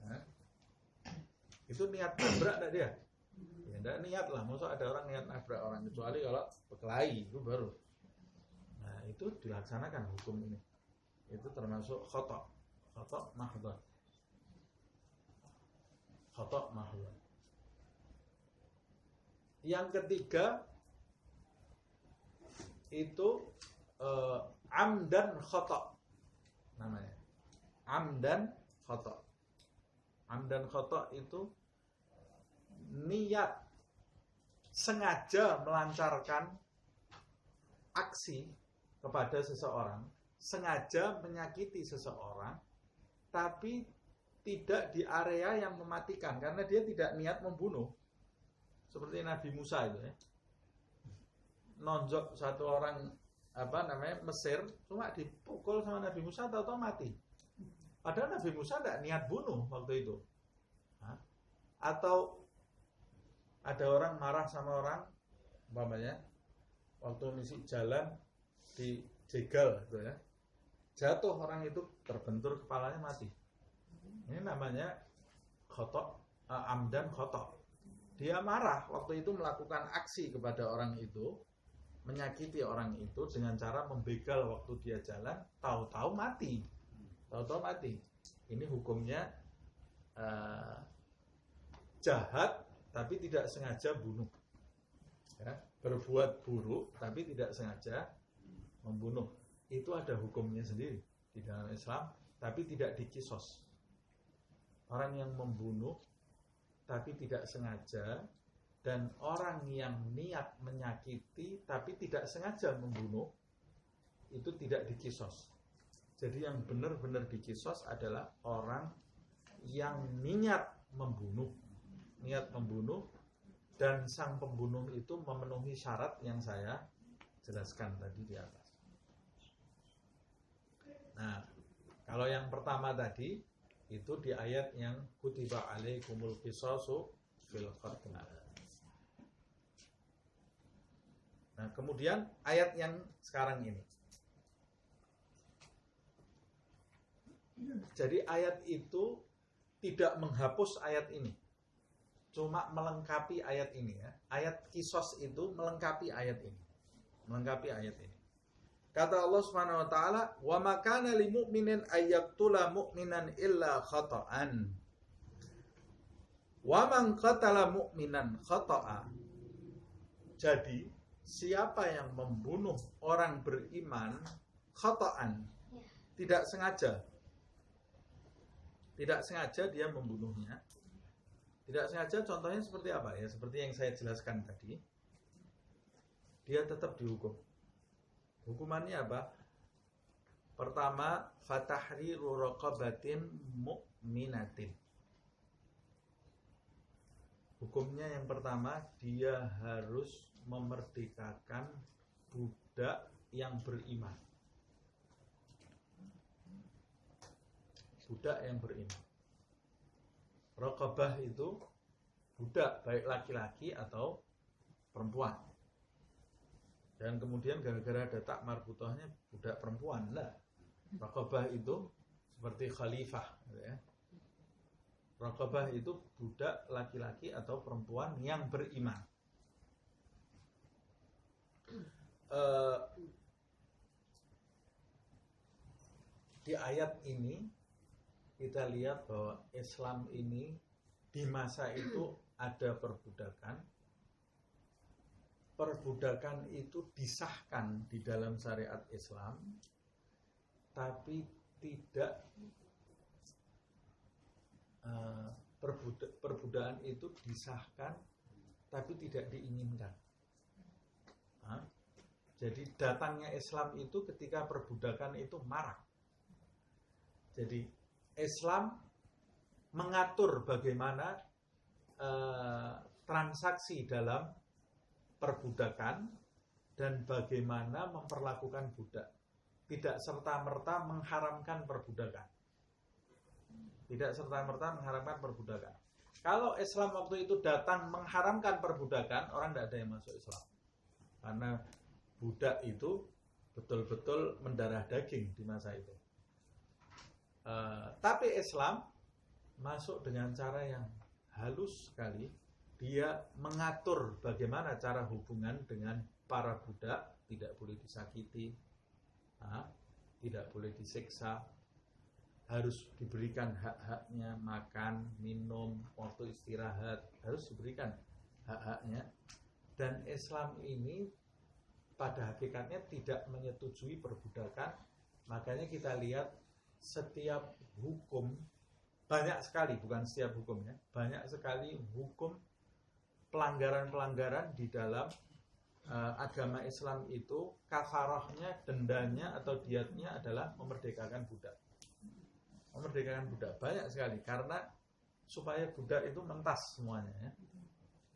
S1: Nah, itu niat nabrak enggak dia? Ya enggak niat lah, masa ada orang niat nabrak orang, kecuali kalau berkelahi itu baru. Nah, itu dilaksanakan hukum ini. Itu termasuk khata' mahdhan. Khata' mahdhan. Yang ketiga itu amdan khata' namanya. Amdan khata'. Amdan khata' itu niat sengaja melancarkan aksi kepada seseorang, sengaja menyakiti seseorang, tapi tidak di area yang mematikan, karena dia tidak niat membunuh. Seperti Nabi Musa itu ya, nonjok satu orang Mesir, cuma dipukul sama Nabi Musa, tahu-tahu mati. Padahal Nabi Musa tidak niat bunuh waktu itu. Atau ada orang marah sama orang, umpamanya waktu misi jalan dijegal gitu ya, jatuh orang itu terbentur kepalanya mati. Ini namanya khata' amdan khata'. Dia marah waktu itu melakukan aksi kepada orang itu, menyakiti orang itu dengan cara membegal waktu dia jalan, tahu-tahu mati. Tahu-tahu mati. Ini hukumnya jahat tapi tidak sengaja bunuh. Ya, berbuat buruk tapi tidak sengaja membunuh. Itu ada hukumnya sendiri di dalam Islam, tapi tidak dikisos. Orang yang membunuh tapi tidak sengaja, dan orang yang niat menyakiti tapi tidak sengaja membunuh, itu tidak dikisos. Jadi yang benar-benar dikisos adalah orang yang niat membunuh, dan sang pembunuh itu memenuhi syarat yang saya jelaskan tadi di atas. Nah, kalau yang pertama tadi itu di ayat yang kutiba alaikumul qisasu fil qatl. Nah, kemudian ayat yang sekarang ini. Jadi ayat itu tidak menghapus ayat ini, cuma melengkapi ayat ini ya. Ayat kisos itu melengkapi ayat ini. Melengkapi ayat ini. Kata Allah Subhanahu wa taala, "Wa ma kana lil mu'minin ay yaqtula mu'minan illa khata'an. Wa man qatala mu'minan khata'a." Jadi siapa yang membunuh orang beriman khata'an, tidak sengaja dia membunuhnya. Tidak sengaja contohnya seperti apa ya? Seperti yang saya jelaskan tadi. Dia tetap dihukum. Hukumannya apa? Pertama, fatahriru raqabatin mu'minatin. Hukumnya yang pertama, dia harus memerdekakan budak yang beriman. Budak yang beriman. Raqabah itu budak, baik laki-laki atau perempuan. Dan kemudian gara-gara ada tak marbutohnya budak perempuan. Nah, raqabah itu seperti khalifah, ya. Raqabah itu budak laki-laki atau perempuan yang beriman. Di ayat ini kita lihat bahwa Islam ini di masa itu ada perbudakan. Perbudakan itu disahkan di dalam syariat Islam, tapi tidak perbudakan itu disahkan, tapi tidak diinginkan. Jadi datangnya Islam itu ketika perbudakan itu marak. Jadi Islam mengatur bagaimana transaksi dalam perbudakan dan bagaimana memperlakukan budak. Tidak serta-merta mengharamkan perbudakan. Tidak serta-merta mengharamkan perbudakan. Kalau Islam waktu itu datang mengharamkan perbudakan, orang tidak ada yang masuk Islam. Karena budak itu betul-betul mendarah daging di masa itu. Tapi Islam masuk dengan cara yang halus sekali. Dia mengatur bagaimana cara hubungan dengan para budak. Tidak boleh disakiti, tidak boleh disiksa, harus diberikan hak-haknya, makan, minum, waktu istirahat, harus diberikan hak-haknya. Dan Islam ini pada hakikatnya tidak menyetujui perbudakan. Makanya kita lihat setiap hukum, banyak sekali, bukan setiap hukumnya, banyak sekali hukum pelanggaran-pelanggaran di dalam agama Islam itu kafarahnya, dendanya atau diatnya adalah memerdekakan budak. Memerdekakan budak banyak sekali karena supaya budak itu mentas semuanya, ya.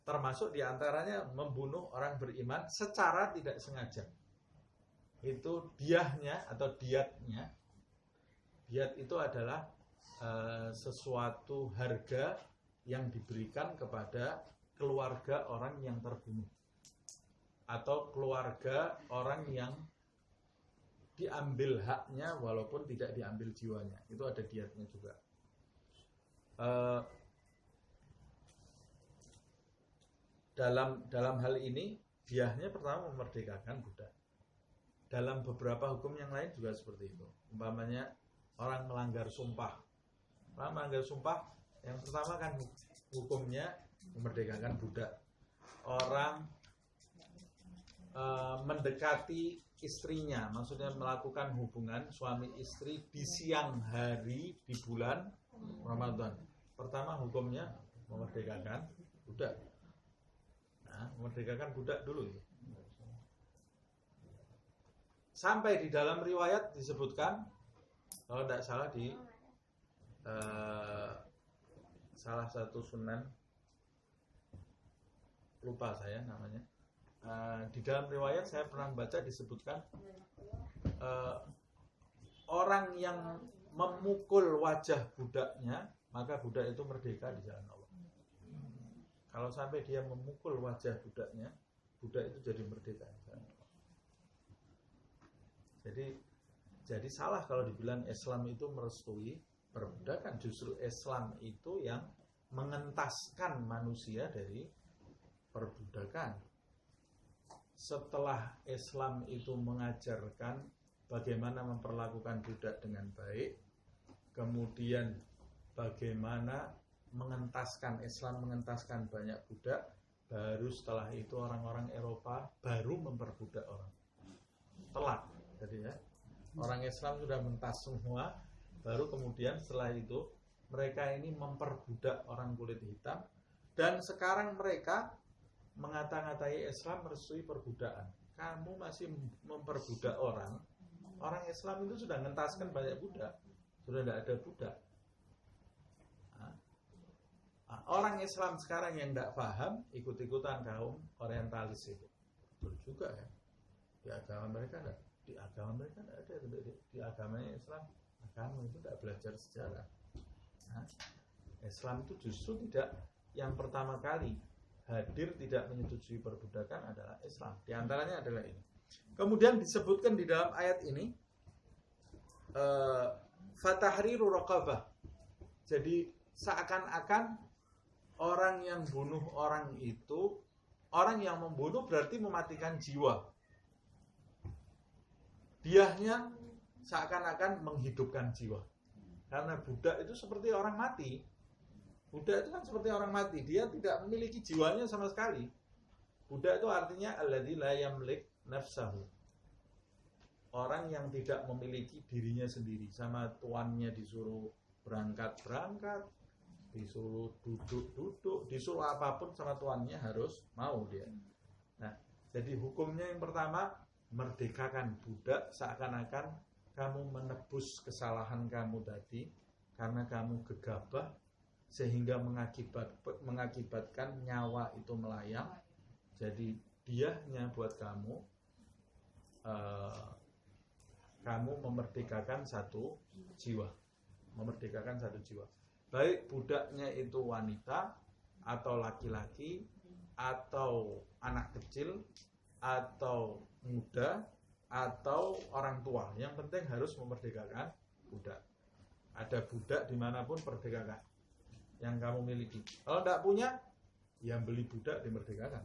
S1: Termasuk diantaranya membunuh orang beriman secara tidak sengaja. Itu diahnya atau diatnya. Diat itu adalah sesuatu harga yang diberikan kepada keluarga orang yang terbunuh atau keluarga orang yang diambil haknya walaupun tidak diambil jiwanya. Itu ada diatnya juga. Dalam hal ini diahnya pertama memerdekakan budak. Dalam beberapa hukum yang lain juga seperti itu. Umpamanya orang melanggar sumpah. Orang melanggar sumpah yang pertama kan hukumnya memerdekakan budak. Orang mendekati istrinya, maksudnya melakukan hubungan suami istri di siang hari di bulan Ramadan. Pertama hukumnya memerdekakan budak. Nah, memerdekakan budak dulu. Sampai di dalam riwayat disebutkan, kalau tidak salah di salah satu sunan, lupa saya namanya. Di dalam riwayat saya pernah baca disebutkan orang yang memukul wajah budaknya, maka budak itu merdeka di jalan Allah. Kalau sampai dia memukul wajah budaknya, budak itu jadi merdeka di jalan Allah. Jadi salah kalau dibilang Islam itu merestui perbudakan. Justru Islam itu yang mengentaskan manusia dari perbudakan. Setelah Islam itu mengajarkan bagaimana memperlakukan budak dengan baik, kemudian bagaimana mengentaskan, Islam mengentaskan banyak budak, baru setelah itu orang-orang Eropa baru memperbudak orang. Telat. Jadi ya, orang Islam sudah mentas semua, baru kemudian setelah itu mereka ini memperbudak orang kulit hitam, dan sekarang mereka mengata-ngatai Islam merestui perbudakan. Kamu masih memperbudak orang. Orang Islam itu sudah ngentaskan banyak budak, sudah tidak ada budak. Orang Islam sekarang yang tidak paham ikut-ikutan kaum orientalis itu. Betul juga ya. Di agama mereka tidak, ada. Di agamanya Islam, agama itu tidak belajar sejarah. Islam itu justru tidak, yang pertama kali hadir tidak menyetujui perbudakan adalah Islam. Di antaranya adalah ini. Kemudian disebutkan di dalam ayat ini fatahriru raqabah. Jadi seakan-akan orang yang bunuh orang itu, orang yang membunuh berarti mematikan jiwa. Diahnya seakan-akan menghidupkan jiwa. Karena budak itu seperti orang mati. Budak itu kan seperti orang mati. Dia tidak memiliki jiwanya sama sekali. Budak itu artinya alladzi la yamlik nafsahu. Orang yang tidak memiliki dirinya sendiri. Sama tuannya disuruh berangkat-berangkat, disuruh duduk-duduk, disuruh apapun sama tuannya harus mau dia. Nah, jadi hukumnya yang pertama, merdekakan budak seakan-akan kamu menebus kesalahan kamu tadi karena kamu gegabah sehingga mengakibatkan nyawa itu melayang. Jadi diahnya buat kamu, kamu memerdekakan satu jiwa, baik budaknya itu wanita atau laki-laki atau anak kecil atau muda atau orang tua. Yang penting harus memerdekakan budak. Ada budak dimanapun, perdekakan yang kamu miliki. Kalau tidak punya, ya beli budak, dimerdekakan.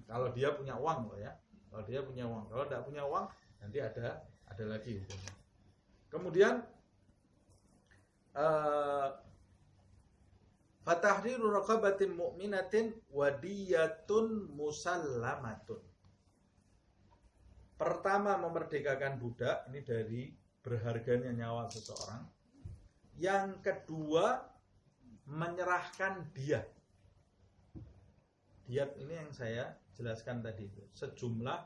S1: Kalau dia punya uang loh ya. Kalau dia punya uang. Kalau tidak punya uang, nanti ada lagi hukumnya. Kemudian fatahriru raqabatin mu'minatin wadiyatun musallamatun. Pertama, memerdekakan budak, ini dari berharganya nyawa seseorang. Yang kedua, menyerahkan diat. Diat ini yang saya jelaskan tadi itu, sejumlah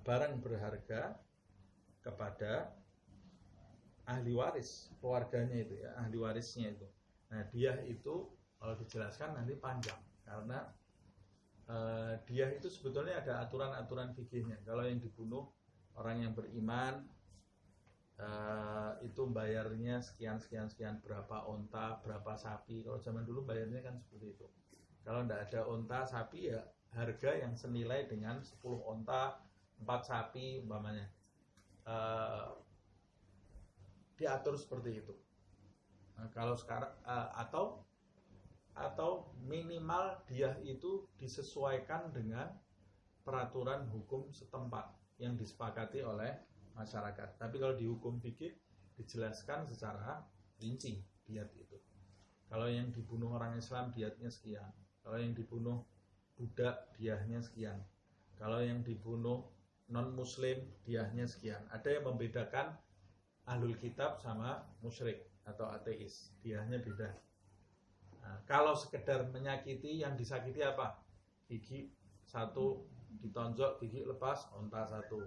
S1: barang berharga kepada ahli waris, keluarganya itu ya, ahli warisnya itu. Nah, diah itu kalau dijelaskan nanti panjang, karena diah itu sebetulnya ada aturan-aturan fikihnya. Kalau yang dibunuh orang yang beriman, itu bayarnya sekian, berapa onta, berapa sapi. Kalau zaman dulu bayarnya kan seperti itu. Kalau tidak ada onta, sapi, ya harga yang senilai dengan 10 onta, 4 sapi umpamanya. Diatur seperti itu. Nah, kalau sekarang atau minimal diah itu disesuaikan dengan peraturan hukum setempat yang disepakati oleh masyarakat. Tapi kalau di hukum fikih dijelaskan secara rinci diat itu. Kalau yang dibunuh orang Islam diatnya sekian. Kalau yang dibunuh budak diahnya sekian. Kalau yang dibunuh non muslim diahnya sekian. Ada yang membedakan ahlul kitab sama musyrik atau ateis, diahnya beda. Nah, kalau sekedar menyakiti, yang disakiti apa? Gigi satu ditonjok, gigi lepas, onta satu.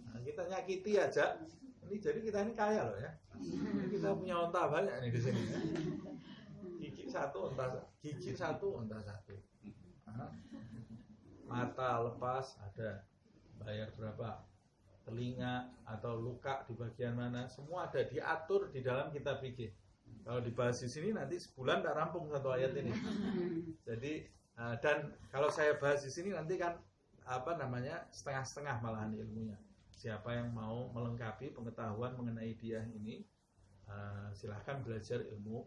S1: Nah, kita nyakiti aja. Ini jadi kita ini kaya loh ya. Ini kita punya onta banyak nih di sini. Ya. Gigi satu, onta satu. Nah, mata lepas ada, bayar berapa? Telinga atau luka di bagian mana, semua ada diatur di dalam kitab fikih. Kalau dibahas di sini nanti sebulan tak rampung satu ayat ini. Jadi dan kalau saya bahas di sini nanti kan setengah-setengah malahan ilmunya. Siapa yang mau melengkapi pengetahuan mengenai diah ini, silahkan belajar ilmu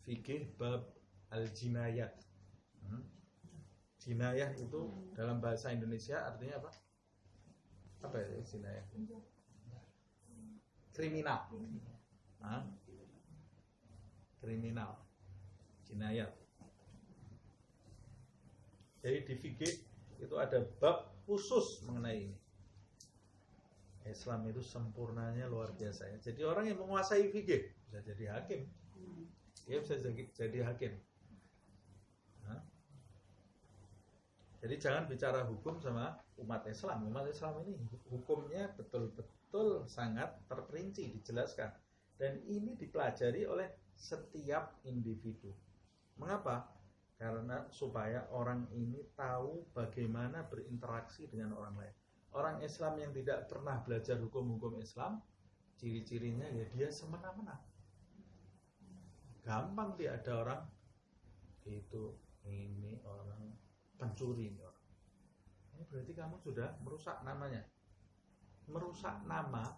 S1: fikih bab al-jinayat. Jinayah itu dalam bahasa Indonesia artinya apa? Apa ya jinayah? Kriminal. Kriminal. Jinayat. Jadi di fikih itu ada bab khusus mengenai ini. Islam itu sempurnanya luar biasa ya. Jadi orang yang menguasai fikih bisa jadi hakim. Dia bisa jadi hakim. Nah, jadi jangan bicara hukum sama umat Islam. Umat Islam ini hukumnya betul-betul sangat terperinci, dijelaskan. Dan ini dipelajari oleh setiap individu. Mengapa? Karena supaya orang ini tahu bagaimana berinteraksi dengan orang lain. Orang Islam yang tidak pernah belajar hukum-hukum Islam, ciri-cirinya ya dia semena-mena. Gampang dia ada orang itu ini orang pencuri ini orang. Ini berarti kamu sudah merusak namanya. Merusak nama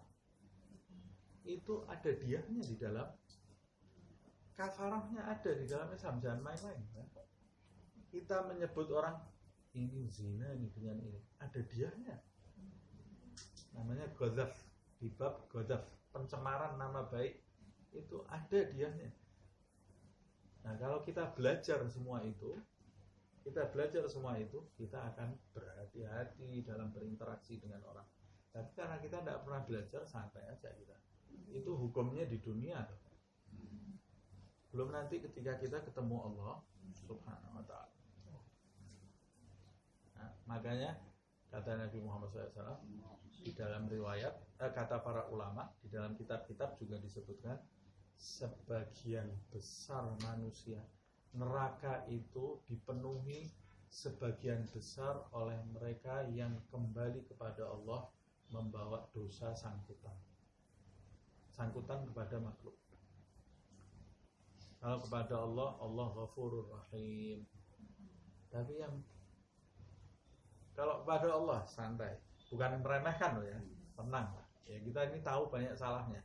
S1: itu ada diahnya di dalam, kafarahnya ada di dalam Islam, jangan main-main. Kita menyebut orang ini zina ini dengan ini, ada diahnya. Namanya ghadzaf, di bab ghadzaf, pencemaran nama baik itu ada diahnya. Nah, kalau kita belajar semua itu, kita akan berhati-hati dalam berinteraksi dengan orang. Tapi karena kita tidak pernah belajar, santai aja kita. Itu hukumnya di dunia. Belum nanti ketika kita ketemu Allah Subhanahu wa ta'ala. Nah, makanya kata Nabi Muhammad SAW di dalam riwayat, kata para ulama, di dalam kitab-kitab juga disebutkan, sebagian besar manusia neraka itu dipenuhi sebagian besar oleh mereka yang kembali kepada Allah membawa dosa sangkutan kepada makhluk. Kalau kepada Allah, Allah Ghafurur Rahim. Tapi yang kalau kepada Allah santai, bukan meremehkan loh ya, tenang lah. Ya kita ini tahu banyak salahnya.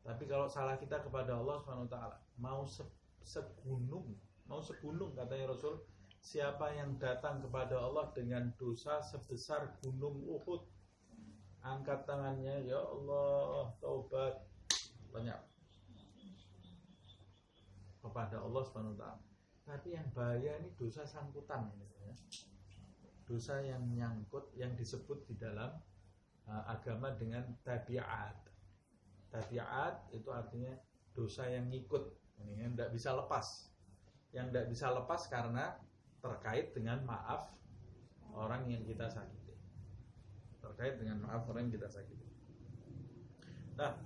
S1: Tapi kalau salah kita kepada Allah Subhanahu wa ta'ala, mau segunung katanya Rasul, siapa yang datang kepada Allah dengan dosa sebesar gunung Uhud, angkat tangannya, ya Allah, taubat, banyak kepada Allah Subhanahu wa ta'ala. Tapi yang bahaya ini dosa sangkutan ini ya. Dosa yang nyangkut, yang disebut di dalam agama dengan tabiat. Tabiat itu artinya dosa yang ngikut, ini yang tidak bisa lepas. Yang tidak bisa lepas karena terkait dengan maaf orang yang kita sakiti. Terkait dengan maaf orang yang kita sakiti. Nah,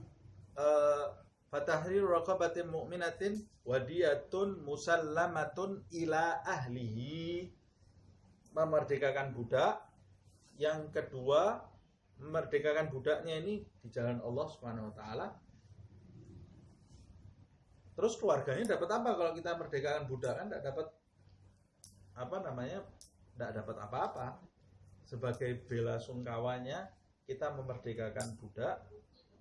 S1: fatahriru raqabatin mu'minatin wadiyatun musallamatun ila ahlihi, memerdekakan budak. Yang kedua, memerdekakan budaknya ini di jalan Allah Subhanahu wa ta'ala. Terus keluarganya dapat apa kalau kita merdekakan budak? Kan tidak dapat tidak dapat apa-apa. Sebagai bela sungkawanya kita memerdekakan budak.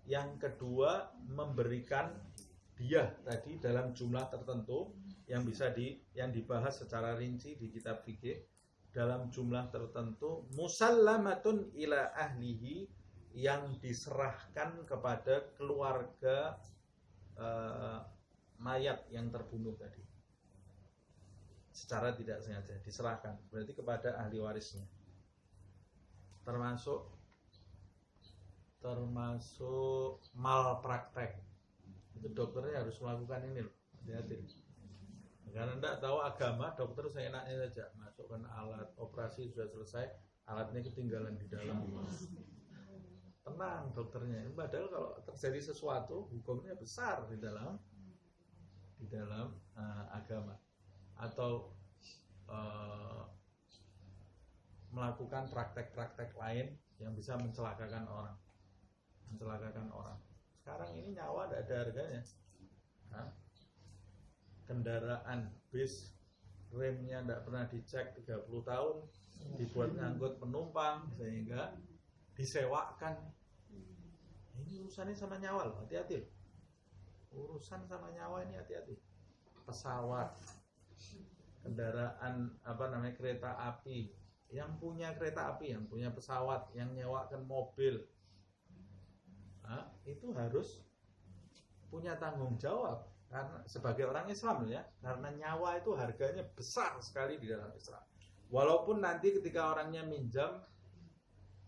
S1: Yang kedua, memberikan diyah tadi dalam jumlah tertentu yang dibahas secara rinci di kitab fikih, dalam jumlah tertentu, musallamatun ila ahlihi, yang diserahkan kepada keluarga mayat yang terbunuh tadi. Secara tidak sengaja diserahkan, berarti kepada ahli warisnya. Termasuk malpraktek. Itu dokternya harus melakukan ini loh, hati-hati. Karena tidak tahu agama, dokter seenaknya saja masukkan alat, operasi sudah selesai, alatnya ketinggalan di dalam. Tenang dokternya. Padahal kalau terjadi sesuatu, hukumnya besar di dalam agama. Atau melakukan praktek-praktek lain yang bisa mencelakakan orang. Sekarang ini nyawa tidak ada harganya. Kendaraan bis remnya tidak pernah dicek 30 tahun, dibuat ngangkut penumpang sehingga disewakan. Ini urusannya sama nyawa loh, hati-hati. Urusan sama nyawa ini hati-hati. Pesawat, kendaraan kereta api, yang punya kereta api, yang punya pesawat, yang nyewakan mobil, itu harus punya tanggung jawab. Karena sebagai orang Islam ya, karena nyawa itu harganya besar sekali di dalam Islam. Walaupun nanti ketika orangnya minjam,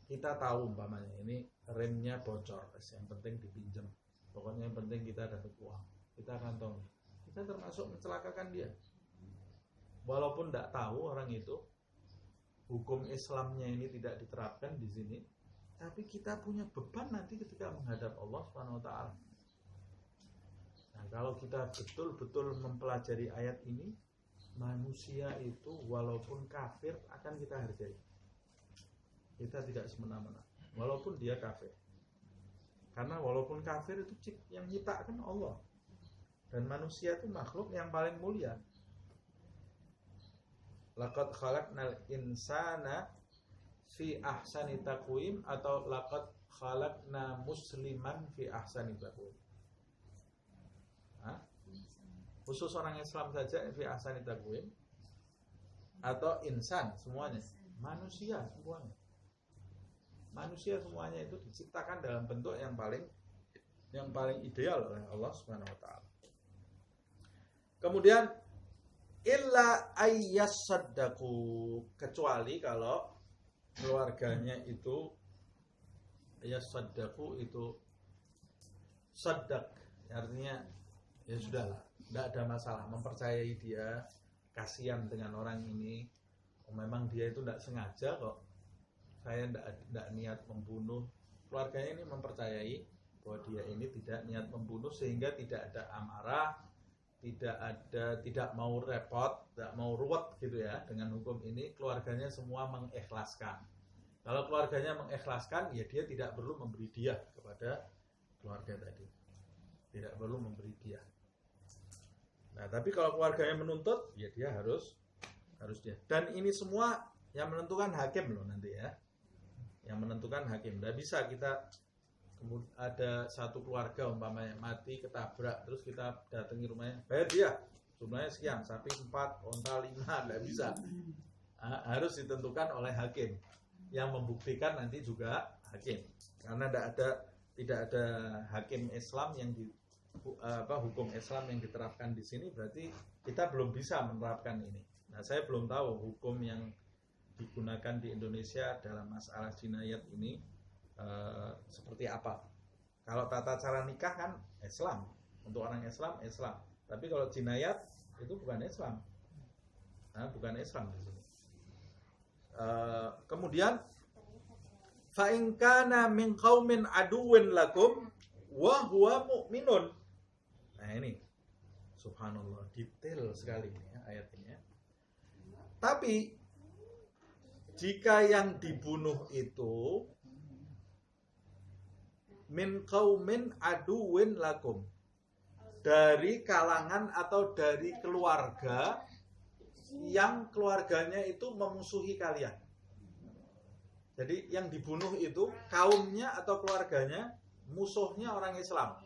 S1: kita tahu umpamanya ini remnya bocor, yang penting dipinjam. Pokoknya yang penting kita dapat uang, kita kantongi. Kita termasuk mencelakakan dia. Walaupun tidak tahu orang itu, hukum Islamnya ini tidak diterapkan di sini, tapi kita punya beban nanti ketika menghadap Allah Subhanahu wa taala. Nah, kalau kita betul-betul mempelajari ayat ini, manusia itu walaupun kafir akan kita hargai. Kita tidak semena-mena, walaupun dia kafir. Karena walaupun kafir itu yang nyiptakan Allah. Dan manusia itu makhluk yang paling mulia. Laqad khalaqnal insana fi ahsani taqwim atau laqad khalaqna musliman fi ahsani taqwim. Khusus orang Islam saja fi ahsani taqwim atau insan semuanya, manusia semuanya. Manusia semuanya itu diciptakan dalam bentuk yang paling ideal oleh Allah Subhanahu wa taala. Kemudian illa ayyasaddaqu, kecuali kalau keluarganya itu yasaddaqu itu saddaq, artinya ya sudahlah, tidak ada masalah, mempercayai dia, kasihan dengan orang ini, memang dia itu tidak sengaja kok, saya tidak niat membunuh. Keluarganya ini mempercayai bahwa dia ini tidak niat membunuh, sehingga tidak ada amarah, tidak mau repot, tidak mau ruwet gitu ya dengan hukum ini. Keluarganya semua mengikhlaskan. Kalau keluarganya mengikhlaskan, ya dia tidak perlu memberi diah kepada keluarga tadi, tidak perlu memberi diah. Nah, tapi kalau keluarganya menuntut, ya dia harus dia. Dan ini semua yang menentukan hakim loh nanti ya. Yang menentukan hakim. Tidak bisa kita ada satu keluarga umpamanya mati ketabrak, terus kita datangi rumahnya, bayar dia jumlahnya sekian, sapi 4, onta 5, tidak bisa. Harus ditentukan oleh hakim. Yang membuktikan nanti juga hakim. Karena tidak ada hakim Islam yang hukum Islam yang diterapkan di sini, berarti kita belum bisa menerapkan ini. Nah, saya belum tahu hukum yang digunakan di Indonesia dalam masalah jinayat ini seperti apa. Kalau tata cara nikah kan Islam, untuk orang Islam. Tapi kalau jinayat itu bukan Islam. Nah, bukan Islam di sini. Kemudian fa in kana min qaumin aduwwin lakum wa huwa mu'minun. Nah, ini subhanallah, detail sekali ini ya, ayat ini ya. Tapi jika yang dibunuh itu min qaumin aduwwin lakum, dari kalangan atau dari keluarga yang keluarganya itu memusuhi kalian. Jadi yang dibunuh itu kaumnya atau keluarganya musuhnya orang Islam.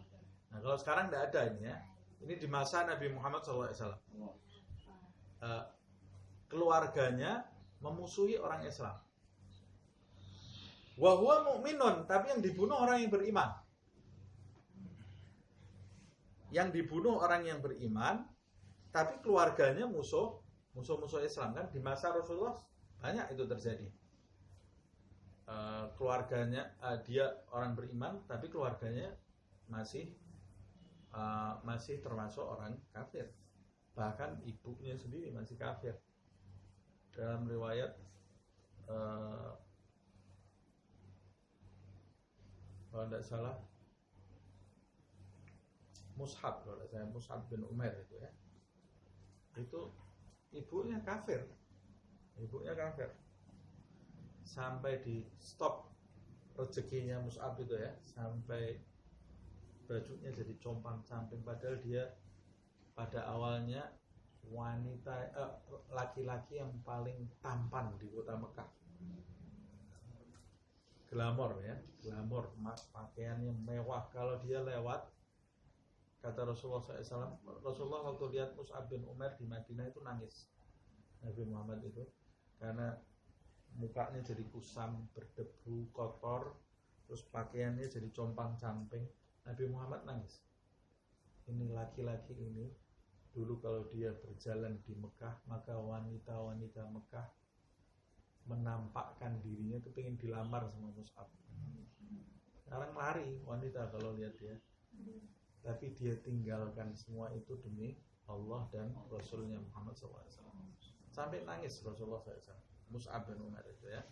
S1: Nah, kalau sekarang tidak ada ini ya. Ini di masa Nabi Muhammad SAW. Keluarganya memusuhi orang Islam. Wa huwa mu'minun, tapi yang dibunuh orang yang beriman. Yang dibunuh orang yang beriman, tapi keluarganya musuh Islam. Kan di masa Rasulullah banyak itu terjadi. Keluarganya dia orang beriman, tapi keluarganya masih termasuk orang kafir. Bahkan ibunya sendiri masih kafir. Dalam riwayat kalau tidak salah Mus'ab bin Umair itu ya, itu ibunya kafir, sampai di stop rezekinya Mus'ab itu ya, sampai bajunya jadi compang-camping, padahal dia pada awalnya laki-laki yang paling tampan di kota Mekah, glamor, pakaiannya mewah. Kalau dia lewat, kata Rasulullah SAW, Rasulullah waktu lihat Mus'ab bin Umair di Madinah itu nangis, Nabi Muhammad itu, karena mukanya jadi kusam, berdebu, kotor, terus pakaiannya jadi compang-camping. Nabi Muhammad nangis. Ini laki-laki ini dulu kalau dia berjalan di Mekah, maka wanita-wanita Mekah menampakkan dirinya itu pengen dilamar sama Mus'ab. Sekarang lari wanita kalau lihat dia, tapi dia tinggalkan semua itu demi Allah dan Rasulnya Muhammad SAW. Sampai nangis Rasulullah SAW. Mus'ab bin Umar itu ya.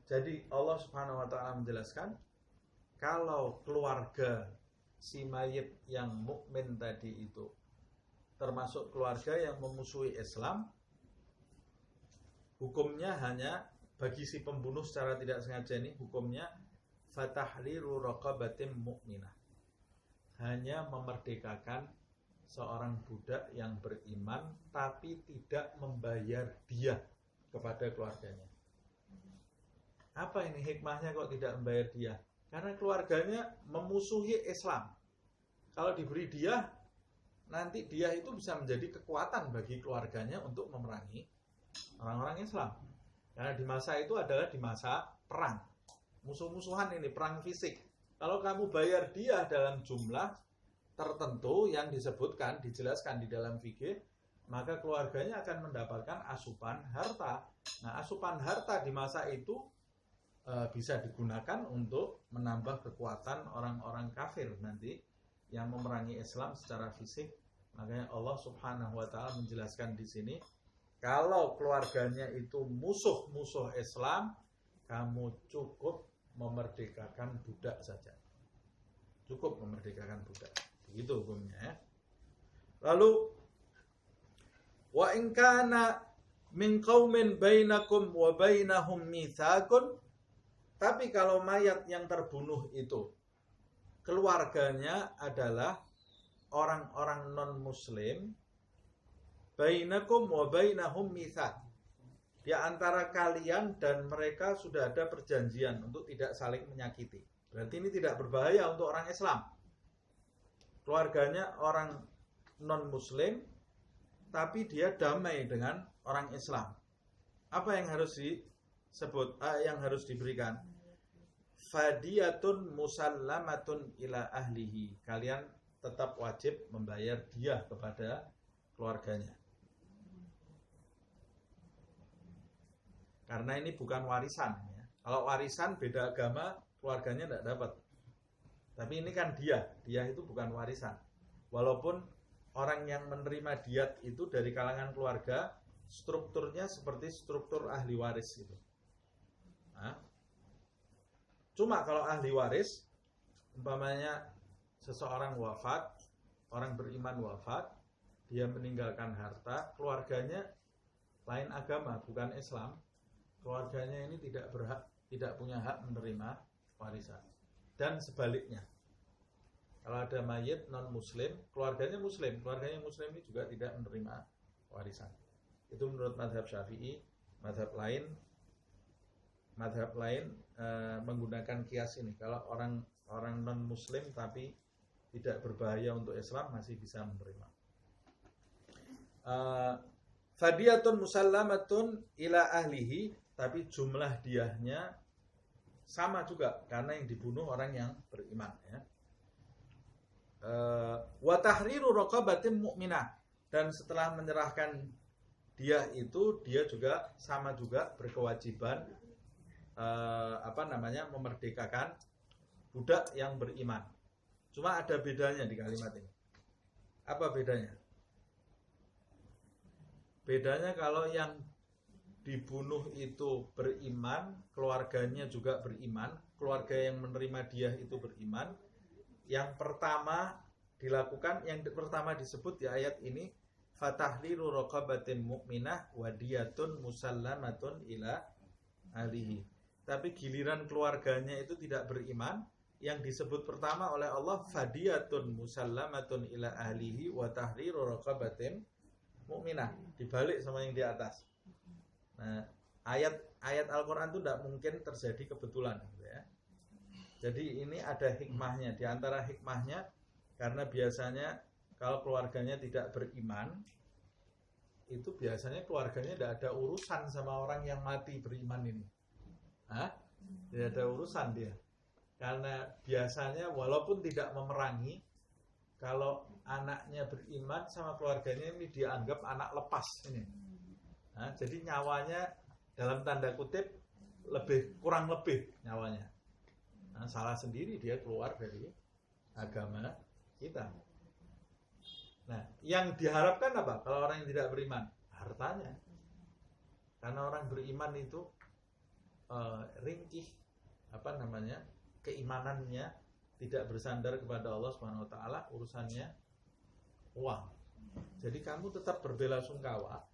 S1: Jadi Allah Subhanahu Wa Taala menjelaskan kalau keluarga si mayit yang mukmin tadi itu termasuk keluarga yang memusuhi Islam, hukumnya hanya bagi si pembunuh secara tidak sengaja ini hukumnya fatahriru raqabatin mu'minah, hanya memerdekakan seorang budak yang beriman tapi tidak membayar diah kepada keluarganya. Apa ini hikmahnya kok tidak membayar diah? Karena keluarganya memusuhi Islam. Kalau diberi diah, nanti diah itu bisa menjadi kekuatan bagi keluarganya untuk memerangi orang-orang Islam. Karena di masa itu adalah di masa perang. Musuh-musuhan ini, perang fisik. Kalau kamu bayar diah dalam jumlah tertentu yang disebutkan, dijelaskan di dalam fikih, maka keluarganya akan mendapatkan asupan harta. Nah, asupan harta di masa itu bisa digunakan untuk menambah kekuatan orang-orang kafir nanti yang memerangi Islam secara fisik. Makanya Allah Subhanahu Wa Taala menjelaskan di sini, kalau keluarganya itu musuh-musuh Islam, kamu cukup memerdekakan budak saja. Cukup memerdekakan budak. Begitu hukumnya ya. Lalu wa in kana min qaumin bainakum wa bainahum mitsaqun, tapi kalau mayat yang terbunuh itu keluarganya adalah orang-orang non-muslim, bainakum wa bainahum mitsaq, di antara kalian dan mereka sudah ada perjanjian untuk tidak saling menyakiti. Berarti ini tidak berbahaya untuk orang Islam. Keluarganya orang non-muslim, tapi dia damai dengan orang Islam. Apa yang harus disebut, yang harus diberikan? Fadiyatun musallamatun ila ahlihi. Kalian tetap wajib membayar diah kepada keluarganya. Karena ini bukan warisan ya. Kalau warisan beda agama, keluarganya tidak dapat. Tapi ini kan diah itu bukan warisan. Walaupun orang yang menerima diat itu dari kalangan keluarga, strukturnya seperti struktur ahli waris gitu. Nah, cuma kalau ahli waris, umpamanya seseorang wafat, orang beriman wafat, dia meninggalkan harta, keluarganya lain agama, bukan Islam, keluarganya ini tidak berhak, tidak punya hak menerima warisan. Dan sebaliknya, kalau ada mayit non-muslim, keluarganya muslim ini juga tidak menerima warisan. Itu menurut mazhab Syafi'i. Mazhab lain menggunakan kias ini. Kalau orang non-muslim tapi tidak berbahaya untuk Islam, masih bisa menerima. Fadiyatun musallamatun ila ahlihi, tapi jumlah diahnya sama juga karena yang dibunuh orang yang beriman ya. Wa tahriru raqabatin mu'minah, dan setelah menyerahkan diah itu dia juga sama juga berkewajiban memerdekakan budak yang beriman. Cuma ada bedanya di kalimat ini. Apa bedanya? Bedanya kalau yang dibunuh itu beriman, keluarganya juga beriman, keluarga yang menerima diah itu beriman. Yang pertama dilakukan, yang pertama disebut di ayat ini, fatahliru raqabatin mu'minah wadiyatun musallamatun ila ahlihi. Tapi giliran keluarganya itu tidak beriman, yang disebut pertama oleh Allah fadiyatun musallamatun ila ahlihi wa tahriru raqabatin mu'minah. Dibalik sama yang di atas. Nah, ayat Al-Quran itu tidak mungkin terjadi kebetulan gitu ya. Jadi ini ada hikmahnya. Di antara hikmahnya, karena biasanya kalau keluarganya tidak beriman, itu biasanya keluarganya tidak ada urusan sama orang yang mati beriman ini. Tidak ada urusan dia. Karena biasanya walaupun tidak memerangi, kalau anaknya beriman sama keluarganya ini dianggap anak lepas ini. Nah, jadi nyawanya dalam tanda kutip kurang lebih nyawanya. Nah, salah sendiri dia keluar dari agama kita. Nah, yang diharapkan apa? Kalau orang yang tidak beriman, hartanya. Karena orang beriman itu ringkih, keimanannya tidak bersandar kepada Allah Subhanahu wa taala, urusannya uang. Jadi kamu tetap berbela-sungkawa,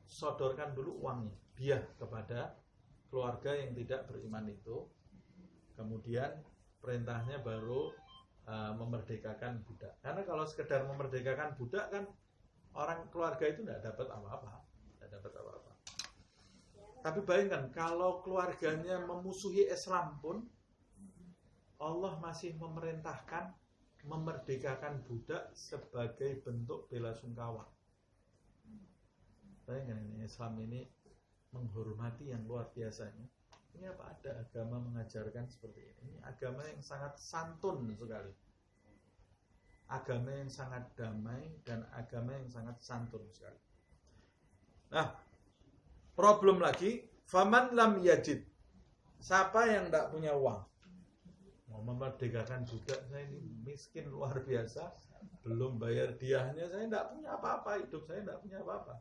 S1: sodorkan dulu uangnya, biar kepada keluarga yang tidak beriman itu. Kemudian perintahnya baru memerdekakan budak. Karena kalau sekedar memerdekakan budak kan orang keluarga itu tidak dapat apa-apa. Tapi bayangkan kalau keluarganya memusuhi Islam pun Allah masih memerintahkan memerdekakan budak sebagai bentuk bela sungkawa. Bayangkan ini, Islam ini menghormati yang luar biasanya. Ini apa ada agama mengajarkan seperti ini? Ini agama yang sangat santun sekali. Agama yang sangat damai dan agama yang sangat santun sekali. Nah, problem lagi, faman lam yajid. Siapa yang tidak punya uang? Mau memerdekakan budak, saya ini miskin luar biasa, belum bayar diahnya, saya tidak punya apa-apa, hidup saya tidak punya apa-apa.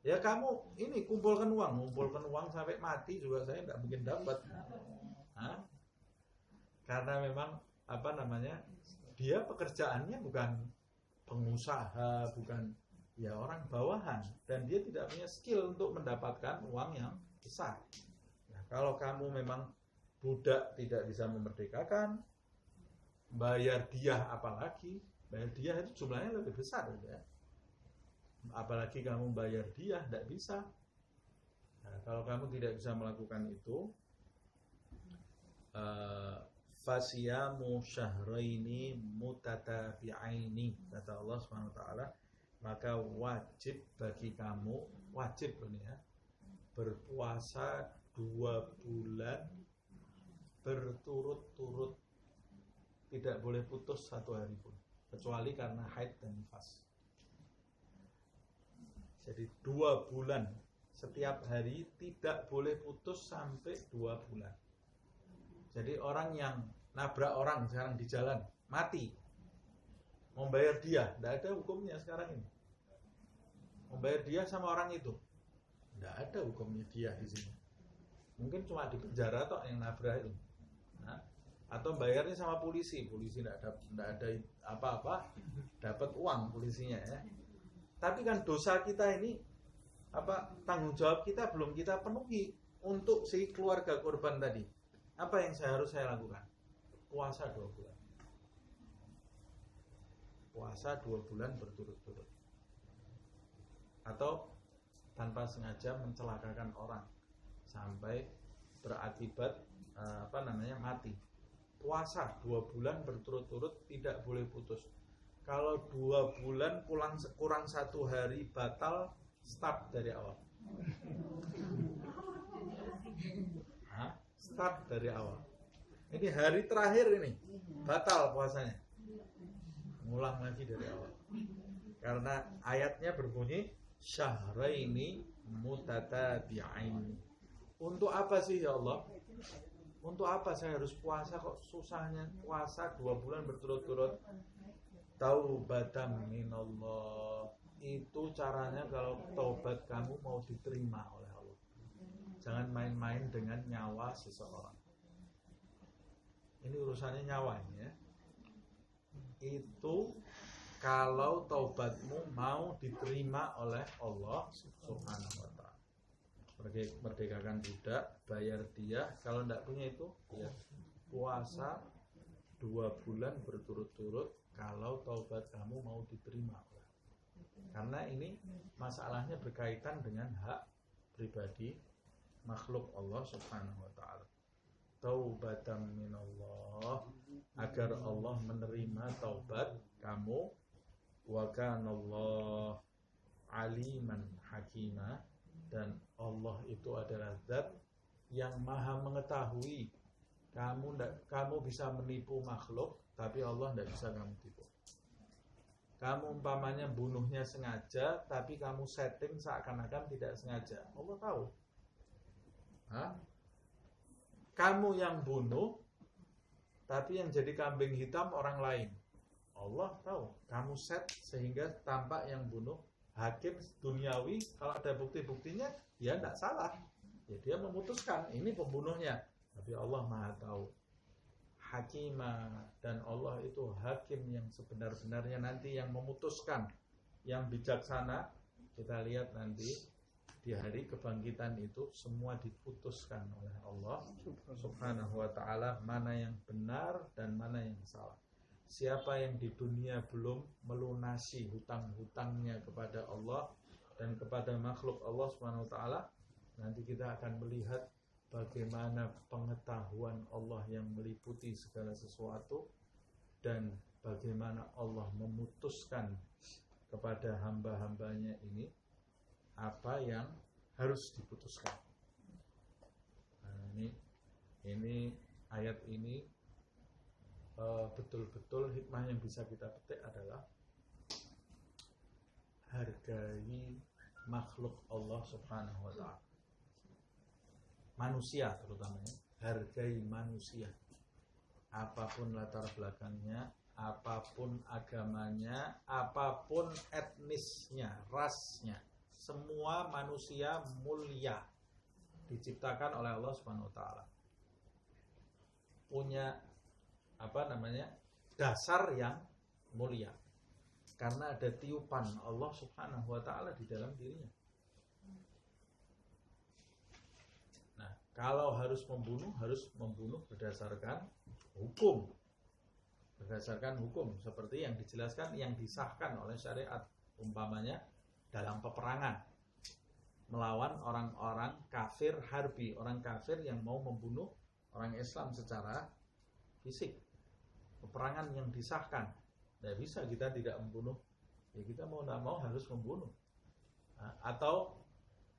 S1: Ya kamu ini kumpulkan uang sampai mati juga saya tidak mungkin dapat. Karena memang dia pekerjaannya bukan pengusaha, bukan ya orang bawahan, dan dia tidak punya skill untuk mendapatkan uang yang besar. Nah, kalau kamu memang budak tidak bisa memerdekakan, bayar diah apalagi, bayar diah itu jumlahnya lebih besar ya. Apalagi kamu bayar diah tidak bisa. Nah, kalau kamu tidak bisa melakukan itu, fasiyamu syahraini mutatabi'aini, kata Allah Subhanahu wa taala, maka wajib bagi kamu, wajib ini ya, berpuasa 2 bulan berturut-turut, tidak boleh putus 1 hari pun, kecuali karena haid dan nifas. Jadi 2 bulan setiap hari tidak boleh putus sampai 2 bulan. Jadi orang yang nabrak orang sekarang di jalan mati, membayar dia, tidak ada hukumnya sekarang ini. Membayar dia sama orang itu, tidak ada hukumnya dia di sini. Mungkin cuma di penjara toh yang nabrak itu. Nah, atau bayarnya sama polisi tidak ada apa-apa, dapat uang polisinya ya. Tapi kan dosa kita ini tanggung jawab kita belum kita penuhi untuk si keluarga korban tadi. Apa yang harus saya lakukan? Puasa 2 bulan. Puasa 2 bulan berturut-turut. Atau tanpa sengaja mencelakakan orang sampai berakibat mati. Puasa 2 bulan berturut-turut, tidak boleh putus. Kalau 2 bulan kurang 1 hari batal, start dari awal. Start dari awal. Ini hari terakhir ini batal puasanya. Ngulang lagi dari awal. Karena ayatnya berbunyi syahraini mutatabi'ain. Untuk apa sih ya Allah? Untuk apa saya harus puasa, kok susahnya puasa 2 bulan berturut-turut? Taubatan minallah. Itu caranya kalau taubat kamu mau diterima oleh Allah. Jangan main-main dengan nyawa seseorang. Ini urusannya nyawa ini ya. Itu kalau taubatmu mau diterima oleh Allah Subhanahu wa taala. Merdekakan budak, bayar dia. Kalau tidak punya itu, ya puasa 2 bulan berturut-turut kalau taubat kamu mau diterima. Karena ini masalahnya berkaitan dengan hak pribadi makhluk Allah Subhanahu wa taala. Taubatan minallah, agar Allah menerima taubat kamu. Wa kanallahu aliman hakima, dan Allah itu adalah zat yang maha mengetahui. Kamu bisa menipu makhluk, tapi Allah tidak bisa kamu tipu. Kamu umpamanya bunuhnya sengaja, tapi kamu setting seakan-akan tidak sengaja. Allah tahu. Hah? Kamu yang bunuh, tapi yang jadi kambing hitam orang lain. Allah tahu. Kamu set sehingga tampak yang bunuh. Hakim duniawi, kalau ada bukti-buktinya, dia tidak salah. Ya, dia memutuskan, ini pembunuhnya. Tapi Allah Maha tahu. Hakimah, dan Allah itu hakim yang sebenar-benarnya, nanti yang memutuskan, yang bijaksana. Kita lihat nanti di hari kebangkitan itu semua diputuskan oleh Allah Subhanahu wa ta'ala, mana yang benar dan mana yang salah. Siapa yang di dunia belum melunasi hutang-hutangnya kepada Allah dan kepada makhluk Allah Subhanahu wa ta'ala, nanti kita akan melihat bagaimana pengetahuan Allah yang meliputi segala sesuatu, dan bagaimana Allah memutuskan kepada hamba-hambanya ini apa yang harus diputuskan. Nah, ini ayat ini betul-betul hikmah yang bisa kita petik adalah hargai makhluk Allah Subhanahu wa ta'ala. Manusia terutamanya, hargai manusia. Apapun latar belakangnya, apapun agamanya, apapun etnisnya, rasnya, semua manusia mulia, diciptakan oleh Allah Subhanahu wa ta'ala. Punya dasar yang mulia. Karena ada tiupan Allah Subhanahu wa ta'ala di dalam dirinya. Kalau harus membunuh berdasarkan hukum. Berdasarkan hukum seperti yang dijelaskan, yang disahkan oleh syariat. Umpamanya dalam peperangan melawan orang-orang kafir harbi, orang kafir yang mau membunuh orang Islam secara fisik. Peperangan yang disahkan. Tidak bisa kita tidak membunuh. Ya kita mau tidak mau harus membunuh. Atau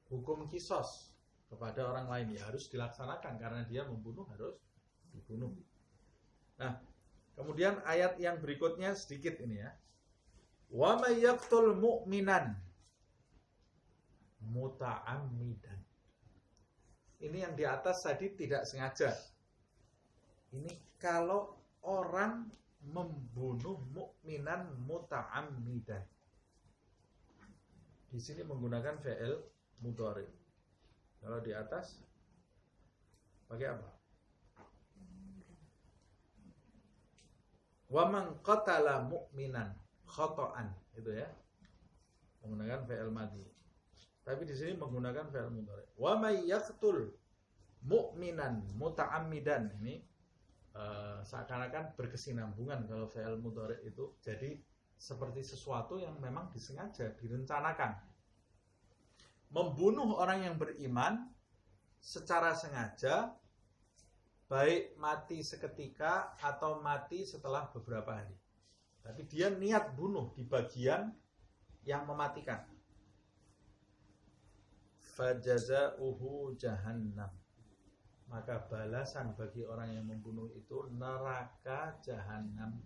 S1: hukum kisos kepada orang lain, ya harus dilaksanakan karena dia membunuh, harus dibunuh. Nah, kemudian ayat yang berikutnya sedikit ini ya. Wa may yaqtul mu'minan muta'ammidan. Ini yang di atas tadi tidak sengaja. Ini kalau orang membunuh mukminan muta'ammidan. Di sini menggunakan fi'il mudhari. Kalau di atas pakai apa? Wa man qatala mu'minan khata'an, itu ya. Menggunakan fi'il madhi. Tapi di sini menggunakan fi'il mudhari. Wa may yaqtul mu'minan muta'ammidan. Ini seakan-akan berkesinambungan kalau fi'il mudhari itu. Jadi seperti sesuatu yang memang disengaja, direncanakan. Membunuh orang yang beriman secara sengaja, baik mati seketika atau mati setelah beberapa hari. Tapi dia niat bunuh di bagian yang mematikan. Fajaza'uhu jahannam. Maka balasan bagi orang yang membunuh itu neraka jahannam.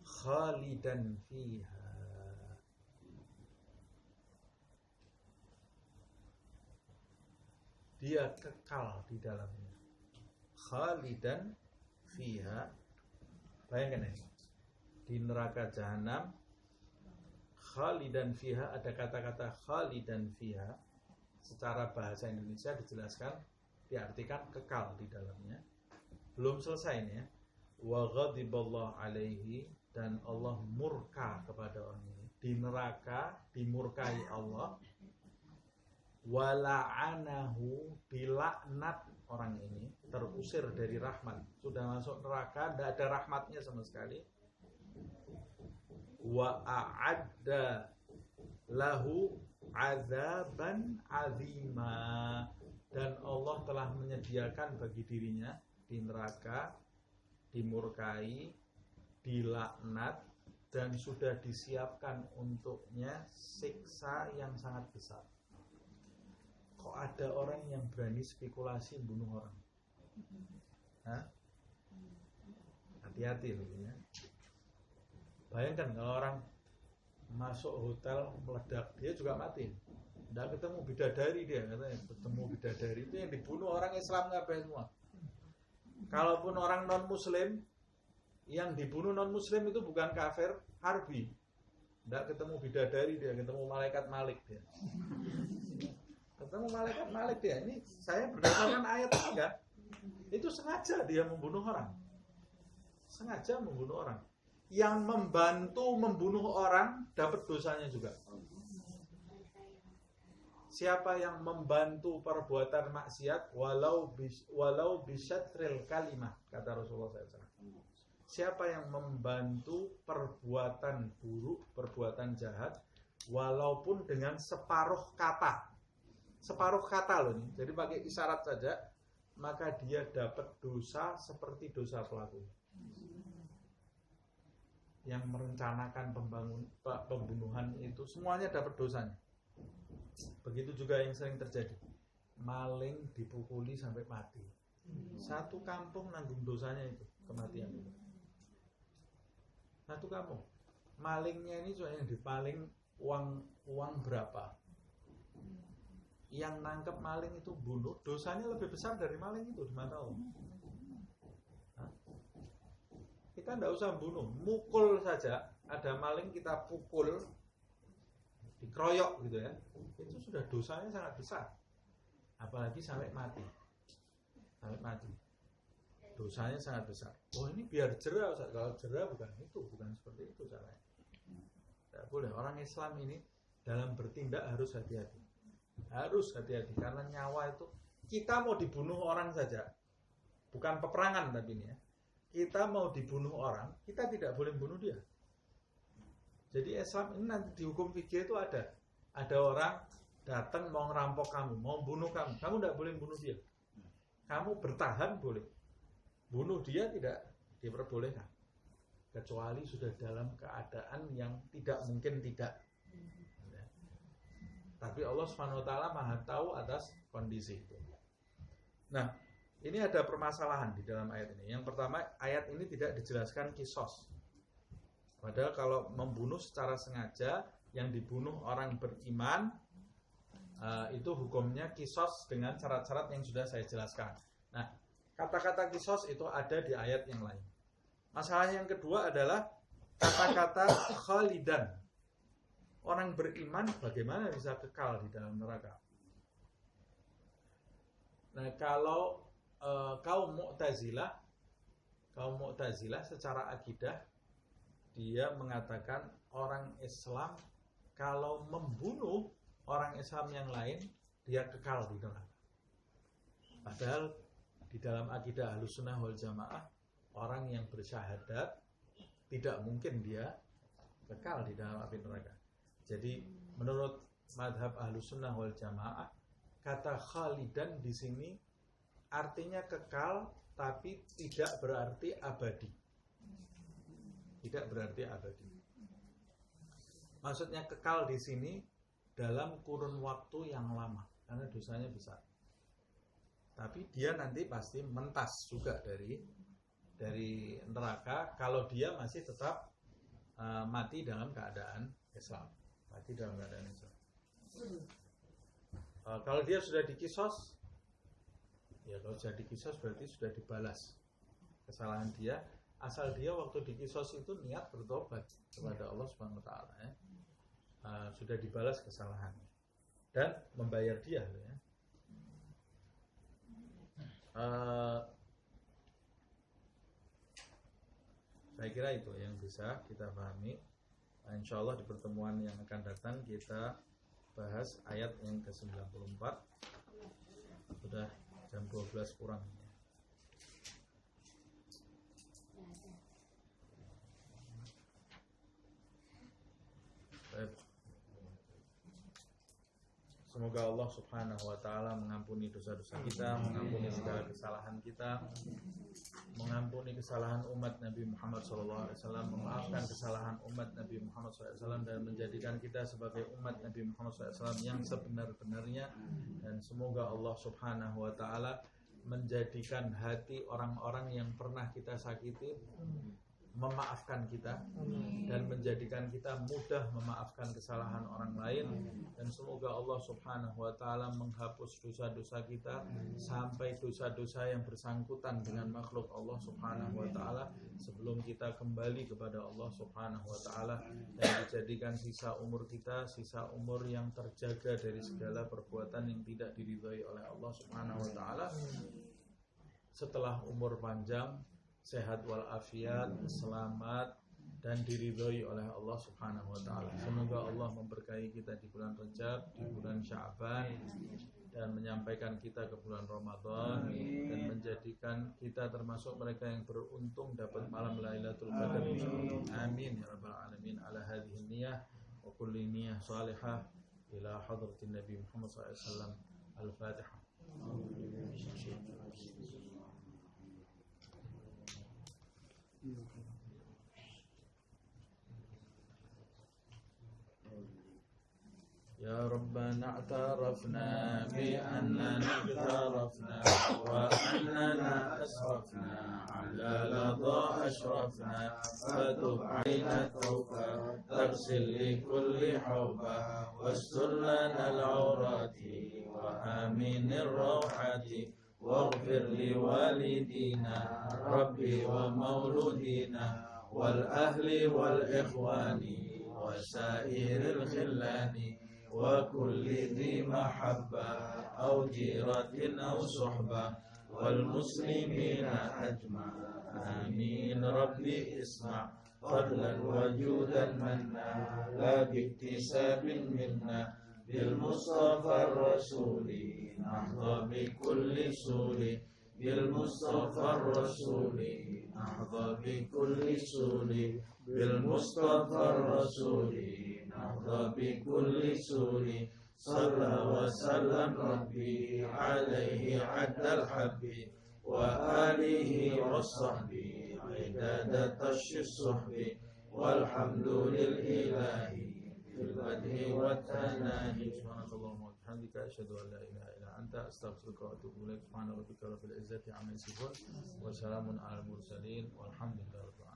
S1: Khalidan fiha. Dia kekal di dalamnya. Khalidan fiha. Bayangkan ini. Di neraka jahanam, khalidan fiha, ada kata-kata khalidan fiha. Secara bahasa Indonesia dijelaskan, diartikan kekal di dalamnya. Belum selesai ini ya. Wa ghadiballahu alaihi, dan Allah murka kepada orang ini. Di neraka dimurkai Allah. Wala'anahu, dilaknat orang ini, terusir dari rahmat, sudah masuk neraka, tidak ada rahmatnya sama sekali. Wa a'adda lahu azaban azima, dan Allah telah menyediakan bagi dirinya di neraka, dimurkai, dilaknat, dan sudah disiapkan untuknya siksa yang sangat besar. Kok ada orang yang berani spekulasi bunuh orang? Hah? Hati-hati loh ya. Bayangkan kalau orang masuk hotel meledak, dia juga mati. Tidak ketemu bidadari dia, katanya ketemu bidadari itu yang dibunuh orang Islam ngapain semua. Kalaupun orang non Muslim, yang dibunuh non Muslim itu bukan kafir, harbi. Tidak ketemu bidadari dia, ketemu malaikat Malik dia. Ketemu malaikat Malik dia. Ini saya berdasarkan ayat ini kan. Itu sengaja dia membunuh orang. Sengaja membunuh orang. Yang membantu membunuh orang dapat dosanya juga. Siapa yang membantu perbuatan maksiat walau bisyatril kalimah, kata Rasulullah SAW. Siapa yang membantu perbuatan buruk, perbuatan jahat, walaupun dengan separuh kata. Separuh kata loh nih. Jadi pakai isyarat saja, maka dia dapat dosa seperti dosa pelaku. Yang merencanakan pembunuhan itu semuanya dapat dosanya. Begitu juga yang sering terjadi. Maling dipukuli sampai mati. Satu kampung nanggung dosanya itu, kematian itu. Satu kampung. Malingnya ini cuma yang dipaling uang berapa. Yang nangkep maling itu bunuh, dosanya lebih besar dari maling itu di mata Allah. Kita tidak usah bunuh, mukul saja. Ada maling kita pukul, dikeroyok gitu ya, itu sudah dosanya sangat besar. Apalagi sampai mati. Sampai mati. Dosanya sangat besar. Oh ini biar jera, Ustaz. Kalau jera bukan seperti itu caranya. Tidak boleh. Orang Islam ini dalam bertindak harus hati-hati. Harus hati-hati karena nyawa itu, kita mau dibunuh orang saja, bukan peperangan tapi ini ya. Kita mau dibunuh orang, kita tidak boleh bunuh dia. Jadi Islam ini nanti di hukum fikih itu ada orang datang mau ngerampok kamu, mau bunuh kamu tidak boleh bunuh dia. Kamu bertahan boleh, bunuh dia tidak diperbolehkan, kecuali sudah dalam keadaan yang tidak mungkin tidak. Tapi Allah SWT Maha tahu atas kondisi itu. Nah, ini ada permasalahan di dalam ayat ini. Yang pertama, ayat ini tidak dijelaskan kisos. Padahal kalau membunuh secara sengaja, yang dibunuh orang beriman, itu hukumnya kisos dengan syarat-syarat yang sudah saya jelaskan. Nah, kata-kata kisos itu ada di ayat yang lain. Masalah yang kedua adalah kata-kata khalidan. Orang beriman bagaimana bisa kekal di dalam neraka? Nah, kalau kaum Mu'tazilah secara akidah dia mengatakan orang Islam kalau membunuh orang Islam yang lain dia kekal di neraka. Padahal di dalam akidah Ahlussunnah wal Jamaah orang yang bersyahadat tidak mungkin dia kekal di dalam api neraka. Jadi menurut madhab Ahlussunnah wal Jamaah kata khalidan di sini artinya kekal, tapi tidak berarti abadi. Tidak berarti abadi. Maksudnya kekal di sini dalam kurun waktu yang lama, karena dosanya besar. Tapi dia nanti pasti mentas juga dari neraka kalau dia masih tetap mati dalam keadaan Islam. Mati dalam keadaan Islam. Kalau dia sudah dikisos, ya kalau sudah dikisos berarti sudah dibalas kesalahan dia, asal dia waktu dikisos itu niat bertobat kepada Allah Subhanahu wa taala ya. Sudah dibalas kesalahannya dan membayar dia ya. Saya kira itu yang bisa kita pahami. Insyaallah di pertemuan yang akan datang kita bahas ayat yang ke-94. Sudah jam 12 kurang. Semoga Allah Subhanahu wa taala mengampuni dosa-dosa kita, mengampuni segala kesalahan kita, mengampuni kesalahan umat Nabi Muhammad SAW, memaafkan kesalahan umat Nabi Muhammad SAW, dan menjadikan kita sebagai umat Nabi Muhammad SAW yang sebenar-benarnya. Dan semoga Allah Subhanahu wa taala menjadikan hati orang-orang yang pernah kita sakiti memaafkan kita, dan menjadikan kita mudah memaafkan kesalahan orang lain, dan semoga Allah Subhanahu wa taala menghapus dosa-dosa kita sampai dosa-dosa yang bersangkutan dengan makhluk Allah Subhanahu wa taala sebelum kita kembali kepada Allah Subhanahu wa taala, dan dijadikan sisa umur kita sisa umur yang terjaga dari segala perbuatan yang tidak diridhai oleh Allah Subhanahu wa taala. Setelah umur panjang, sehat walafiat, selamat, dan diridhoi oleh Allah Subhanahu wa taala. Semoga Allah memberkahi kita di bulan Rajab, di bulan Sya'ban, dan menyampaikan kita ke bulan Ramadan, dan menjadikan kita termasuk mereka yang beruntung dapat malam Lailatul Qadar insyaallah. Amin ya rabbal alamin. Ala hadhihi niyyah wa kulli niyyah salihah ila hadratin Nabi Muhammad sallallahu alaihi wasallam. Al-Fatihah. يا ربنا اعترفنا بأننا اقترفنا وأننا أسرفنا على لظى أشرفنا فتب علينا التوبة تغسل لكل حوبة واستر لنا العورات وآمن الروحة واغفر لوالدينا ربي ومولودينا والأهل والإخوان وسائر الخلان وكل ذي محبة أو جيرة أو صحبة والمسلمين أجمع آمين. ربي اسمع فضلا وجودا منا لا باكتساب منا بالمصطفى الرسول نحظى بكل سور بالمصطفى الرسول نحظى بكل سور بالمصطفى الرسول نحظى بكل سور صلى وسلم ربي عليه عد الحب وآله وصحبه عداد طش الصحب والحمد للإله في البدء والتناهي. سبحانك اللهم وبحمدك أشهد أن لا إله إلا أنت أستغفرك وأتوب إليك. سبحان ربك رب العزة عما يصفون وسلام على المرسلين والحمد لله رب العالمين.